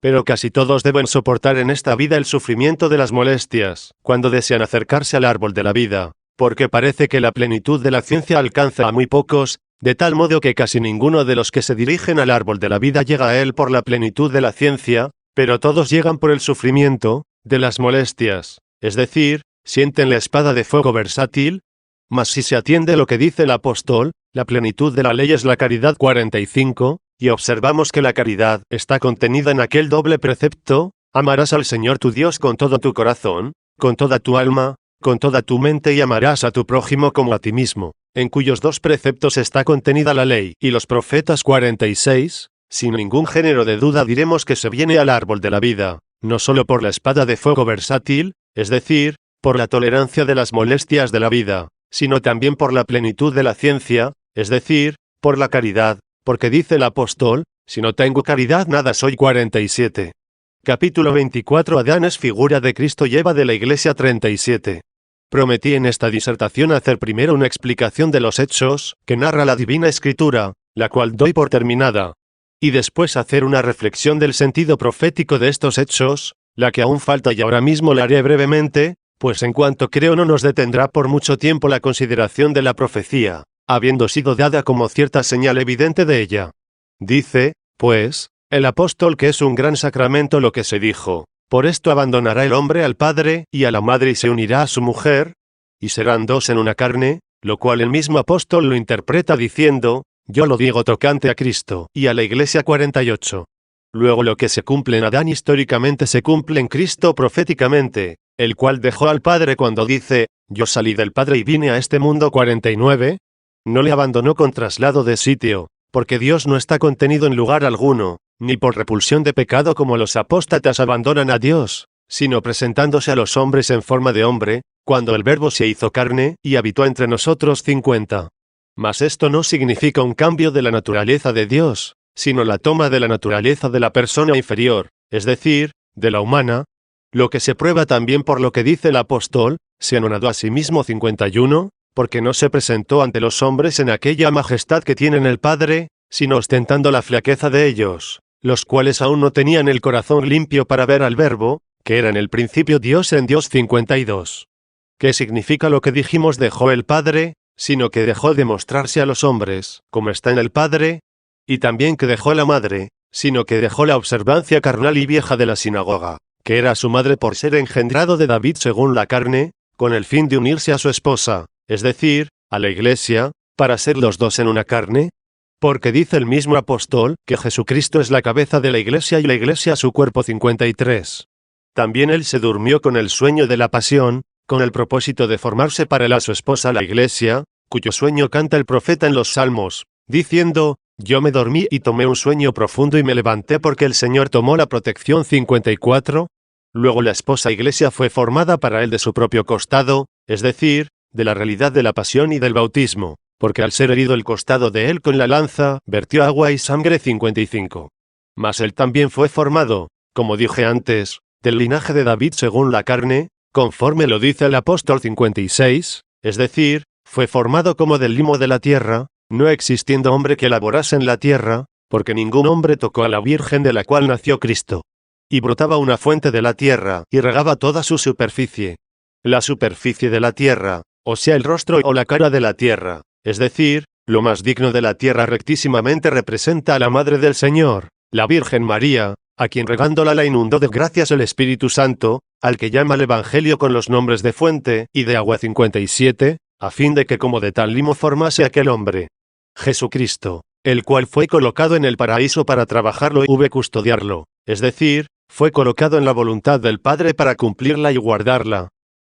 Pero casi todos deben soportar en esta vida el sufrimiento de las molestias, cuando desean acercarse al árbol de la vida, porque parece que la plenitud de la ciencia alcanza a muy pocos, de tal modo que casi ninguno de los que se dirigen al árbol de la vida llega a él por la plenitud de la ciencia, pero todos llegan por el sufrimiento de las molestias, es decir, sienten la espada de fuego versátil. Mas si se atiende lo que dice el apóstol, la plenitud de la ley es la caridad 45, y observamos que la caridad está contenida en aquel doble precepto: amarás al Señor tu Dios con todo tu corazón, con toda tu alma, con toda tu mente, y amarás a tu prójimo como a ti mismo, en cuyos dos preceptos está contenida la ley y los profetas 46, sin ningún género de duda diremos que se viene al árbol de la vida, no solo por la espada de fuego versátil, es decir, por la tolerancia de las molestias de la vida, sino también por la plenitud de la ciencia, es decir, por la caridad, porque dice el apóstol, si no tengo caridad nada soy 47. Capítulo 24. Adán es figura de Cristo y Eva de la Iglesia 37. Prometí en esta disertación hacer primero una explicación de los hechos que narra la Divina Escritura, la cual doy por terminada, y después hacer una reflexión del sentido profético de estos hechos, la que aún falta y ahora mismo la haré brevemente, pues en cuanto creo no nos detendrá por mucho tiempo la consideración de la profecía, habiendo sido dada como cierta señal evidente de ella. Dice, pues, el apóstol que es un gran sacramento lo que se dijo: por esto abandonará el hombre al padre y a la madre y se unirá a su mujer, y serán dos en una carne, lo cual el mismo apóstol lo interpreta diciendo, yo lo digo tocante a Cristo y a la Iglesia 48. Luego lo que se cumple en Adán históricamente se cumple en Cristo proféticamente, el cual dejó al Padre cuando dice, yo salí del Padre y vine a este mundo 49, no le abandonó con traslado de sitio, porque Dios no está contenido en lugar alguno, ni por repulsión de pecado como los apóstatas abandonan a Dios, sino presentándose a los hombres en forma de hombre, cuando el Verbo se hizo carne y habitó entre nosotros 50. Mas esto no significa un cambio de la naturaleza de Dios, sino la toma de la naturaleza de la persona inferior, es decir, de la humana, lo que se prueba también por lo que dice el apóstol, se anonadó a sí mismo 51, porque no se presentó ante los hombres en aquella majestad que tienen el Padre, sino ostentando la flaqueza de ellos, los cuales aún no tenían el corazón limpio para ver al Verbo, que era en el principio Dios en Dios 52. ¿Qué significa lo que dijimos dejó el Padre? Sino que dejó de mostrarse a los hombres, como está en el Padre, y también que dejó la madre, sino que dejó la observancia carnal y vieja de la sinagoga, que era su madre por ser engendrado de David según la carne, con el fin de unirse a su esposa, es decir, a la Iglesia, para ser los dos en una carne, porque dice el mismo apóstol que Jesucristo es la cabeza de la Iglesia y la Iglesia su cuerpo 53. También él se durmió con el sueño de la pasión, con el propósito de formarse para él a su esposa la Iglesia, cuyo sueño canta el profeta en los Salmos, diciendo, yo me dormí y tomé un sueño profundo y me levanté porque el Señor tomó la protección 54. Luego la esposa Iglesia fue formada para él de su propio costado, es decir, de la realidad de la pasión y del bautismo, porque al ser herido el costado de él con la lanza, vertió agua y sangre 55. Mas él también fue formado, como dije antes, del linaje de David según la carne, conforme lo dice el apóstol 56, es decir, fue formado como del limo de la tierra, no existiendo hombre que laborase en la tierra, porque ningún hombre tocó a la Virgen de la cual nació Cristo. Y brotaba una fuente de la tierra y regaba toda su superficie. La superficie de la tierra, o sea el rostro o la cara de la tierra, es decir, lo más digno de la tierra rectísimamente representa a la Madre del Señor, la Virgen María, a quien regándola la inundó de gracias el Espíritu Santo, al que llama el Evangelio con los nombres de fuente y de agua 57, a fin de que como de tal limo formase aquel hombre. Jesucristo, el cual fue colocado en el paraíso para trabajarlo y custodiarlo, es decir, fue colocado en la voluntad del Padre para cumplirla y guardarla.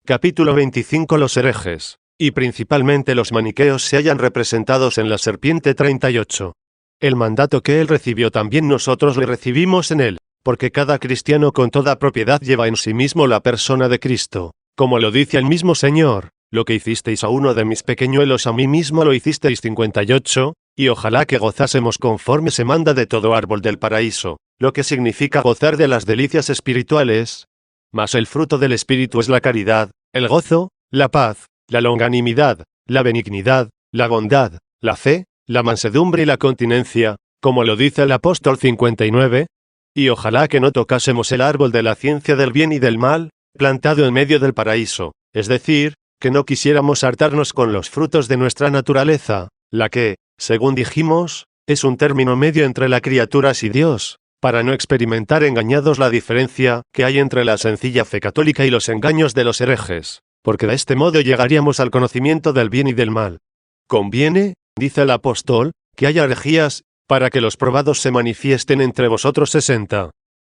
Capítulo 25. Los herejes, y principalmente los maniqueos, se hallan representados en la serpiente 38. El mandato que él recibió también nosotros le recibimos en él, porque cada cristiano con toda propiedad lleva en sí mismo la persona de Cristo, como lo dice el mismo Señor, lo que hicisteis a uno de mis pequeñuelos a mí mismo lo hicisteis 58, y ojalá que gozásemos conforme se manda de todo árbol del paraíso, lo que significa gozar de las delicias espirituales. Mas el fruto del Espíritu es la caridad, el gozo, la paz, la longanimidad, la benignidad, la bondad, la fe, la mansedumbre y la continencia, como lo dice el apóstol 59. Y ojalá que no tocásemos el árbol de la ciencia del bien y del mal, plantado en medio del paraíso, es decir, que no quisiéramos hartarnos con los frutos de nuestra naturaleza, la que, según dijimos, es un término medio entre las criaturas y Dios, para no experimentar engañados la diferencia que hay entre la sencilla fe católica y los engaños de los herejes, porque de este modo llegaríamos al conocimiento del bien y del mal. Conviene, dice el apóstol, que haya herejías, para que los probados se manifiesten entre vosotros 60.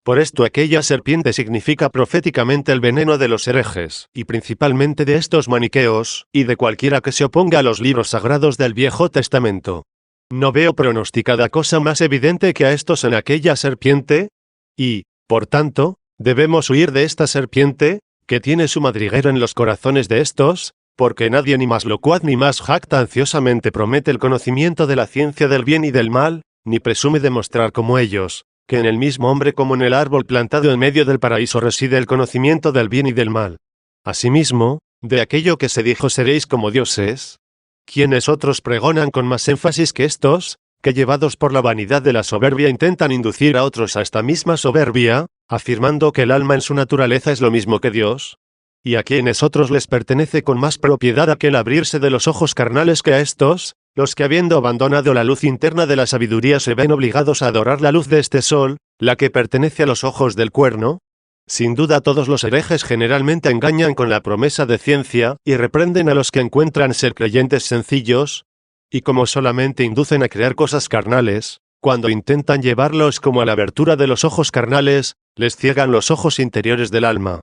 Por esto aquella serpiente significa proféticamente el veneno de los herejes, y principalmente de estos maniqueos, y de cualquiera que se oponga a los libros sagrados del Viejo Testamento. No veo pronosticada cosa más evidente que a estos en aquella serpiente, y, por tanto, debemos huir de esta serpiente, que tiene su madriguera en los corazones de estos, porque nadie ni más locuaz ni más jactanciosamente promete el conocimiento de la ciencia del bien y del mal, ni presume demostrar como ellos, que en el mismo hombre como en el árbol plantado en medio del paraíso reside el conocimiento del bien y del mal. Asimismo, de aquello que se dijo seréis como dioses, quienes otros pregonan con más énfasis que estos, que llevados por la vanidad de la soberbia intentan inducir a otros a esta misma soberbia, afirmando que el alma en su naturaleza es lo mismo que Dios, y a quienes otros les pertenece con más propiedad aquel abrirse de los ojos carnales que a estos, los que habiendo abandonado la luz interna de la sabiduría se ven obligados a adorar la luz de este sol, la que pertenece a los ojos del cuerno. Sin duda todos los herejes generalmente engañan con la promesa de ciencia, y reprenden a los que encuentran ser creyentes sencillos, y como solamente inducen a crear cosas carnales, cuando intentan llevarlos como a la abertura de los ojos carnales, les ciegan los ojos interiores del alma.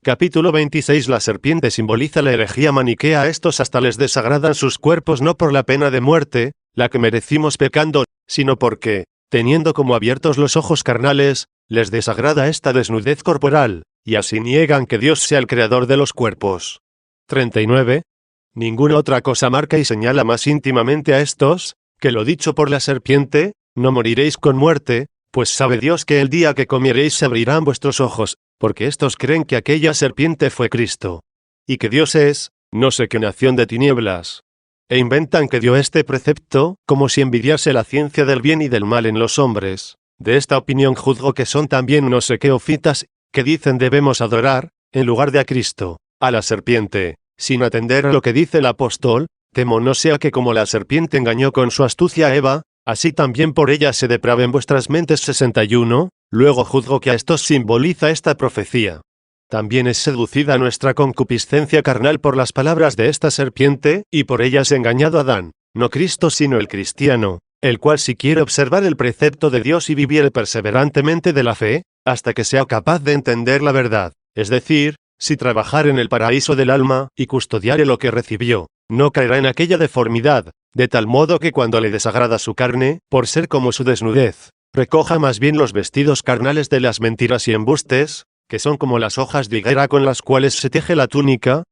Capítulo 26. La serpiente simboliza la herejía maniquea. A estos hasta les desagradan sus cuerpos no por la pena de muerte, la que merecimos pecando, sino porque, teniendo como abiertos los ojos carnales, les desagrada esta desnudez corporal, y así niegan que Dios sea el creador de los cuerpos. 39. Ninguna otra cosa marca y señala más íntimamente a estos, que lo dicho por la serpiente, no moriréis con muerte, pues sabe Dios que el día que comiereis se abrirán vuestros ojos, porque estos creen que aquella serpiente fue Cristo, y que Dios es, no sé qué nación de tinieblas, e inventan que dio este precepto, como si envidiase la ciencia del bien y del mal en los hombres. De esta opinión juzgo que son también no sé qué ofitas, que dicen debemos adorar, en lugar de a Cristo, a la serpiente, sin atender a lo que dice el apóstol, temo no sea que como la serpiente engañó con su astucia a Eva, así también por ella se depraven vuestras mentes. 61. Luego juzgo que a estos simboliza esta profecía. También es seducida nuestra concupiscencia carnal por las palabras de esta serpiente, y por ellas engañado a Adán, no Cristo sino el cristiano, el cual si quiere observar el precepto de Dios y viviere perseverantemente de la fe, hasta que sea capaz de entender la verdad, es decir, si trabajar en el paraíso del alma, y custodiare lo que recibió, no caerá en aquella deformidad, de tal modo que cuando le desagrada su carne, por ser como su desnudez, recoja más bien los vestidos carnales de las mentiras y embustes, que son como las hojas de higuera con las cuales se teje la túnica,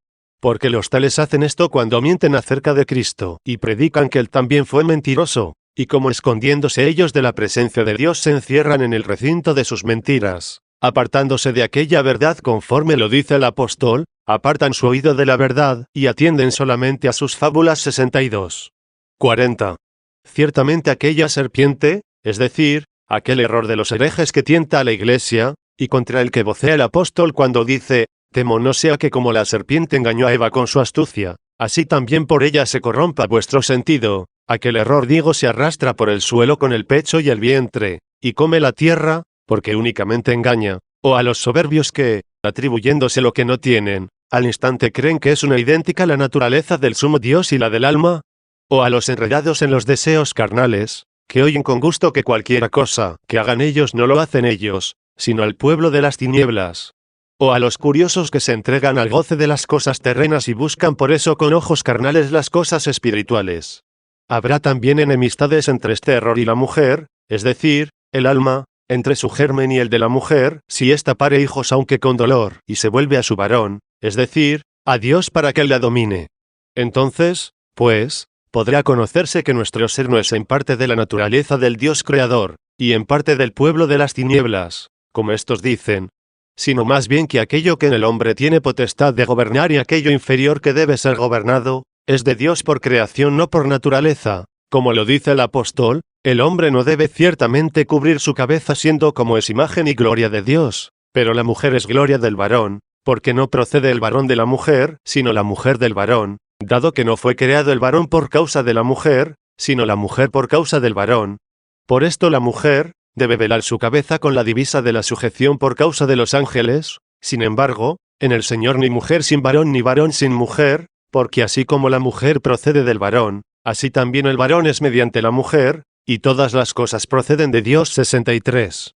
porque los tales hacen esto cuando mienten acerca de Cristo, y predican que él también fue mentiroso, y como escondiéndose ellos de la presencia de Dios se encierran en el recinto de sus mentiras, apartándose de aquella verdad conforme lo dice el apóstol, apartan su oído de la verdad, y atienden solamente a sus fábulas. 62. 40. Ciertamente aquella serpiente, es decir, aquel error de los herejes que tienta a la Iglesia, y contra el que vocea el apóstol cuando dice, temo no sea que como la serpiente engañó a Eva con su astucia, así también por ella se corrompa vuestro sentido. Aquel error digo se arrastra por el suelo con el pecho y el vientre, y come la tierra, porque únicamente engaña, o a los soberbios que, atribuyéndose lo que no tienen, al instante creen que es una idéntica la naturaleza del sumo Dios y la del alma, o a los enredados en los deseos carnales, que oyen con gusto que cualquiera cosa que hagan ellos no lo hacen ellos, sino al pueblo de las tinieblas, o a los curiosos que se entregan al goce de las cosas terrenas y buscan por eso con ojos carnales las cosas espirituales. Habrá también enemistades entre este error y la mujer, es decir, el alma, entre su germen y el de la mujer, si ésta pare hijos aunque con dolor, y se vuelve a su varón, es decir, a Dios para que él la domine. Entonces, pues, podrá conocerse que nuestro ser no es en parte de la naturaleza del Dios creador, y en parte del pueblo de las tinieblas, como estos dicen, sino más bien que aquello que en el hombre tiene potestad de gobernar y aquello inferior que debe ser gobernado, es de Dios por creación no por naturaleza, como lo dice el apóstol, el hombre no debe ciertamente cubrir su cabeza siendo como es imagen y gloria de Dios, pero la mujer es gloria del varón, porque no procede el varón de la mujer, sino la mujer del varón, dado que no fue creado el varón por causa de la mujer, sino la mujer por causa del varón. Por esto la mujer debe velar su cabeza con la divisa de la sujeción por causa de los ángeles, sin embargo, en el Señor ni mujer sin varón ni varón sin mujer, porque así como la mujer procede del varón, así también el varón es mediante la mujer, y todas las cosas proceden de Dios. 63.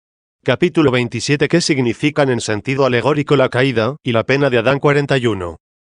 Capítulo 27. ¿Qué significan en sentido alegórico la caída y la pena de Adán? 41.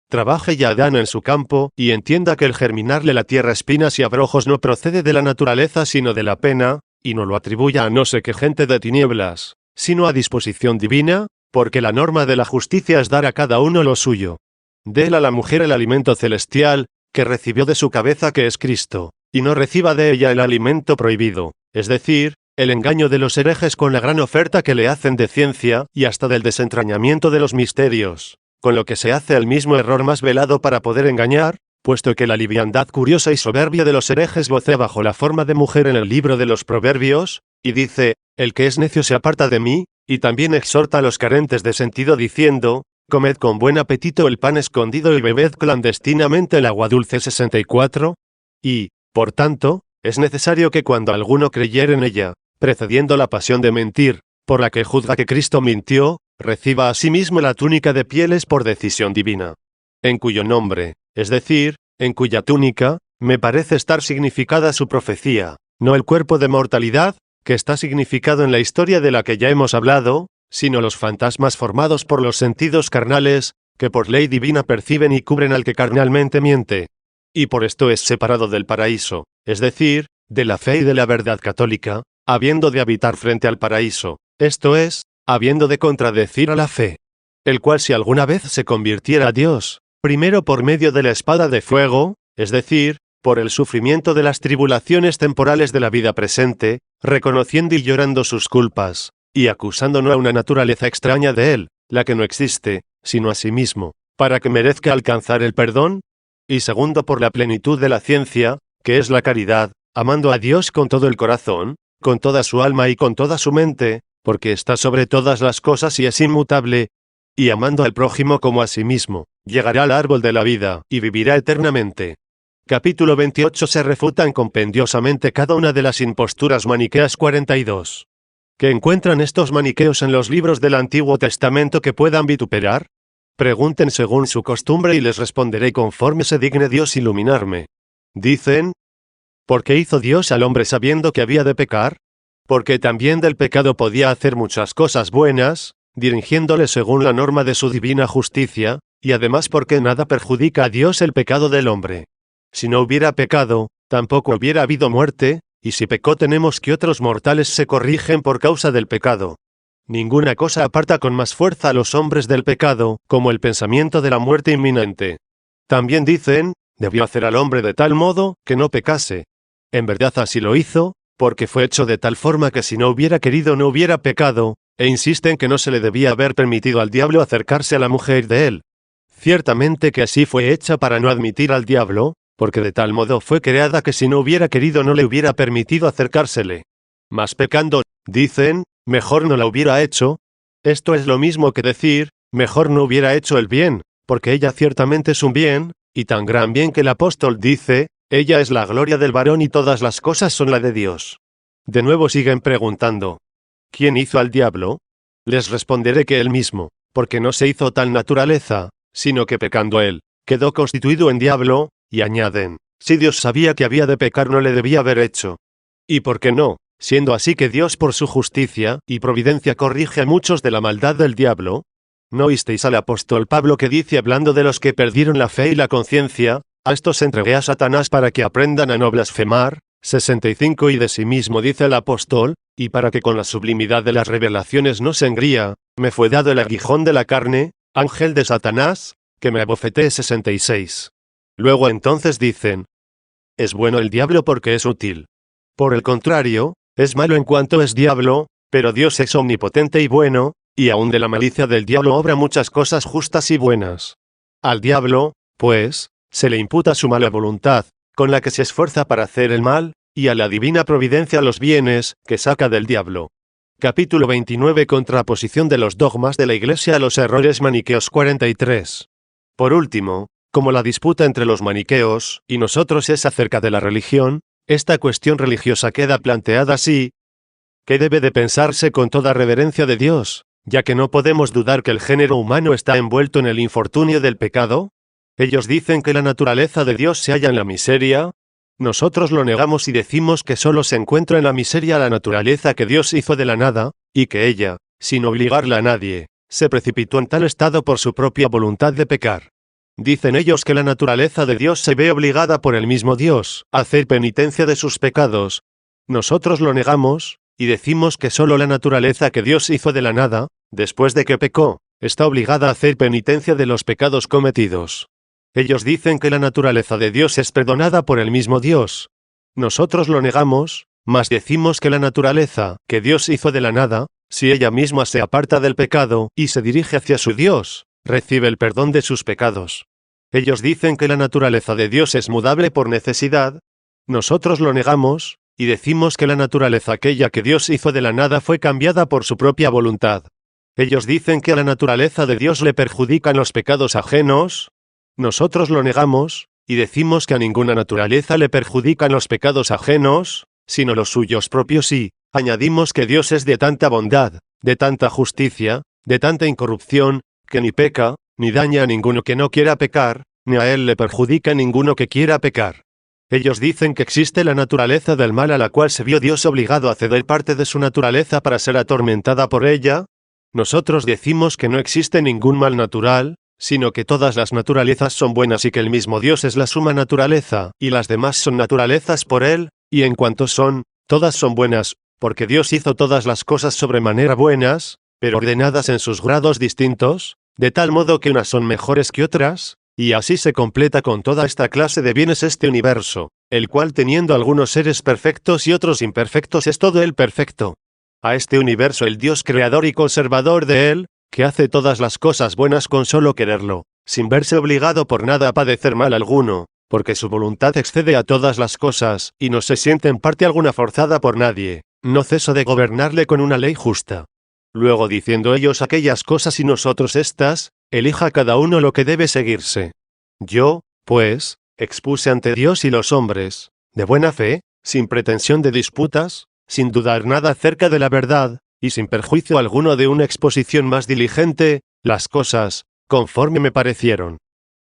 Trabaje ya Adán en su campo, y entienda que el germinarle la tierra espinas y abrojos no procede de la naturaleza sino de la pena, y no lo atribuya a no sé qué gente de tinieblas, sino a disposición divina, porque la norma de la justicia es dar a cada uno lo suyo. Déle a la mujer el alimento celestial, que recibió de su cabeza que es Cristo, y no reciba de ella el alimento prohibido, es decir, el engaño de los herejes con la gran oferta que le hacen de ciencia y hasta del desentrañamiento de los misterios, con lo que se hace el mismo error más velado para poder engañar, puesto que la liviandad curiosa y soberbia de los herejes vocea bajo la forma de mujer en el libro de los Proverbios, y dice, el que es necio se aparta de mí, y también exhorta a los carentes de sentido diciendo, comed con buen apetito el pan escondido y bebed clandestinamente el agua dulce. 64. Y, por tanto, es necesario que cuando alguno creyere en ella, precediendo la pasión de mentir, por la que juzga que Cristo mintió, reciba asimismo la túnica de pieles por decisión divina. En cuyo nombre, es decir, en cuya túnica, me parece estar significada su profecía, no el cuerpo de mortalidad, que está significado en la historia de la que ya hemos hablado, sino los fantasmas formados por los sentidos carnales, que por ley divina perciben y cubren al que carnalmente miente. Y por esto es separado del paraíso, es decir, de la fe y de la verdad católica, habiendo de habitar frente al paraíso, esto es, habiendo de contradecir a la fe. El cual si alguna vez se convirtiera a Dios, primero por medio de la espada de fuego, es decir, por el sufrimiento de las tribulaciones temporales de la vida presente, reconociendo y llorando sus culpas, y acusando no a una naturaleza extraña de él, la que no existe, sino a sí mismo, para que merezca alcanzar el perdón, y segundo por la plenitud de la ciencia, que es la caridad, amando a Dios con todo el corazón, con toda su alma y con toda su mente, porque está sobre todas las cosas y es inmutable, y amando al prójimo como a sí mismo, llegará al árbol de la vida, y vivirá eternamente. Capítulo 28. Se refutan compendiosamente cada una de las imposturas maniqueas. 42. ¿Qué encuentran estos maniqueos en los libros del Antiguo Testamento que puedan vituperar? Pregunten según su costumbre y les responderé conforme se digne Dios iluminarme. Dicen, ¿por qué hizo Dios al hombre sabiendo que había de pecar? Porque también del pecado podía hacer muchas cosas buenas, dirigiéndole según la norma de su divina justicia, y además porque nada perjudica a Dios el pecado del hombre. Si no hubiera pecado, tampoco hubiera habido muerte, y si pecó tenemos que otros mortales se corrigen por causa del pecado. Ninguna cosa aparta con más fuerza a los hombres del pecado, como el pensamiento de la muerte inminente. También dicen, debió hacer al hombre de tal modo, que no pecase. En verdad así lo hizo, porque fue hecho de tal forma que si no hubiera querido no hubiera pecado, e insisten que no se le debía haber permitido al diablo acercarse a la mujer de él. Ciertamente que así fue hecha para no admitir al diablo, porque de tal modo fue creada que si no hubiera querido no le hubiera permitido acercársele. Mas pecando, dicen, mejor no la hubiera hecho. Esto es lo mismo que decir, mejor no hubiera hecho el bien, porque ella ciertamente es un bien, y tan gran bien que el apóstol dice, ella es la gloria del varón y todas las cosas son la de Dios. De nuevo siguen preguntando, ¿quién hizo al diablo? Les responderé que él mismo, porque no se hizo tal naturaleza, sino que pecando él, quedó constituido en diablo, y añaden, si Dios sabía que había de pecar no le debía haber hecho. ¿Y por qué no? Siendo así que Dios por su justicia y providencia corrige a muchos de la maldad del diablo. ¿No oísteis al apóstol Pablo que dice hablando de los que perdieron la fe y la conciencia, a estos entregué a Satanás para que aprendan a no blasfemar? 65 Y de sí mismo dice el apóstol, y para que con la sublimidad de las revelaciones no se engría, me fue dado el aguijón de la carne, ángel de Satanás, que me abofetee. 66. Luego entonces dicen, es bueno el diablo porque es útil. Por el contrario, es malo en cuanto es diablo, pero Dios es omnipotente y bueno, y aun de la malicia del diablo obra muchas cosas justas y buenas. Al diablo, pues, se le imputa su mala voluntad, con la que se esfuerza para hacer el mal, y a la divina providencia los bienes, que saca del diablo. Capítulo 29 Contraposición de los dogmas de la Iglesia a los errores maniqueos. 43. Por último, como la disputa entre los maniqueos y nosotros es acerca de la religión, esta cuestión religiosa queda planteada así: ¿qué debe de pensarse con toda reverencia de Dios, ya que no podemos dudar que el género humano está envuelto en el infortunio del pecado? Ellos dicen que la naturaleza de Dios se halla en la miseria. Nosotros lo negamos y decimos que solo se encuentra en la miseria la naturaleza que Dios hizo de la nada, y que ella, sin obligarla a nadie, se precipitó en tal estado por su propia voluntad de pecar. Dicen ellos que la naturaleza de Dios se ve obligada por el mismo Dios a hacer penitencia de sus pecados. Nosotros lo negamos, y decimos que solo la naturaleza que Dios hizo de la nada, después de que pecó, está obligada a hacer penitencia de los pecados cometidos. Ellos dicen que la naturaleza de Dios es perdonada por el mismo Dios. Nosotros lo negamos, mas decimos que la naturaleza que Dios hizo de la nada, si ella misma se aparta del pecado y se dirige hacia su Dios, recibe el perdón de sus pecados. Ellos dicen que la naturaleza de Dios es mudable por necesidad. Nosotros lo negamos, y decimos que la naturaleza aquella que Dios hizo de la nada fue cambiada por su propia voluntad. Ellos dicen que a la naturaleza de Dios le perjudican los pecados ajenos. Nosotros lo negamos, y decimos que a ninguna naturaleza le perjudican los pecados ajenos, sino los suyos propios, y añadimos que Dios es de tanta bondad, de tanta justicia, de tanta incorrupción, que ni peca, ni daña a ninguno que no quiera pecar, ni a él le perjudica ninguno que quiera pecar. Ellos dicen que existe la naturaleza del mal a la cual se vio Dios obligado a ceder parte de su naturaleza para ser atormentada por ella. Nosotros decimos que no existe ningún mal natural, sino que todas las naturalezas son buenas y que el mismo Dios es la suma naturaleza, y las demás son naturalezas por él, y en cuanto son, todas son buenas, porque Dios hizo todas las cosas sobremanera buenas, pero ordenadas en sus grados distintos, de tal modo que unas son mejores que otras, y así se completa con toda esta clase de bienes este universo, el cual teniendo algunos seres perfectos y otros imperfectos es todo el perfecto. A este universo el Dios creador y conservador de él, que hace todas las cosas buenas con solo quererlo, sin verse obligado por nada a padecer mal alguno, porque su voluntad excede a todas las cosas, y no se siente en parte alguna forzada por nadie, no cesa de gobernarle con una ley justa. Luego diciendo ellos aquellas cosas y nosotros estas, elija cada uno lo que debe seguirse. Yo, pues, expuse ante Dios y los hombres, de buena fe, sin pretensión de disputas, sin dudar nada acerca de la verdad, y sin perjuicio alguno de una exposición más diligente, las cosas, conforme me parecieron.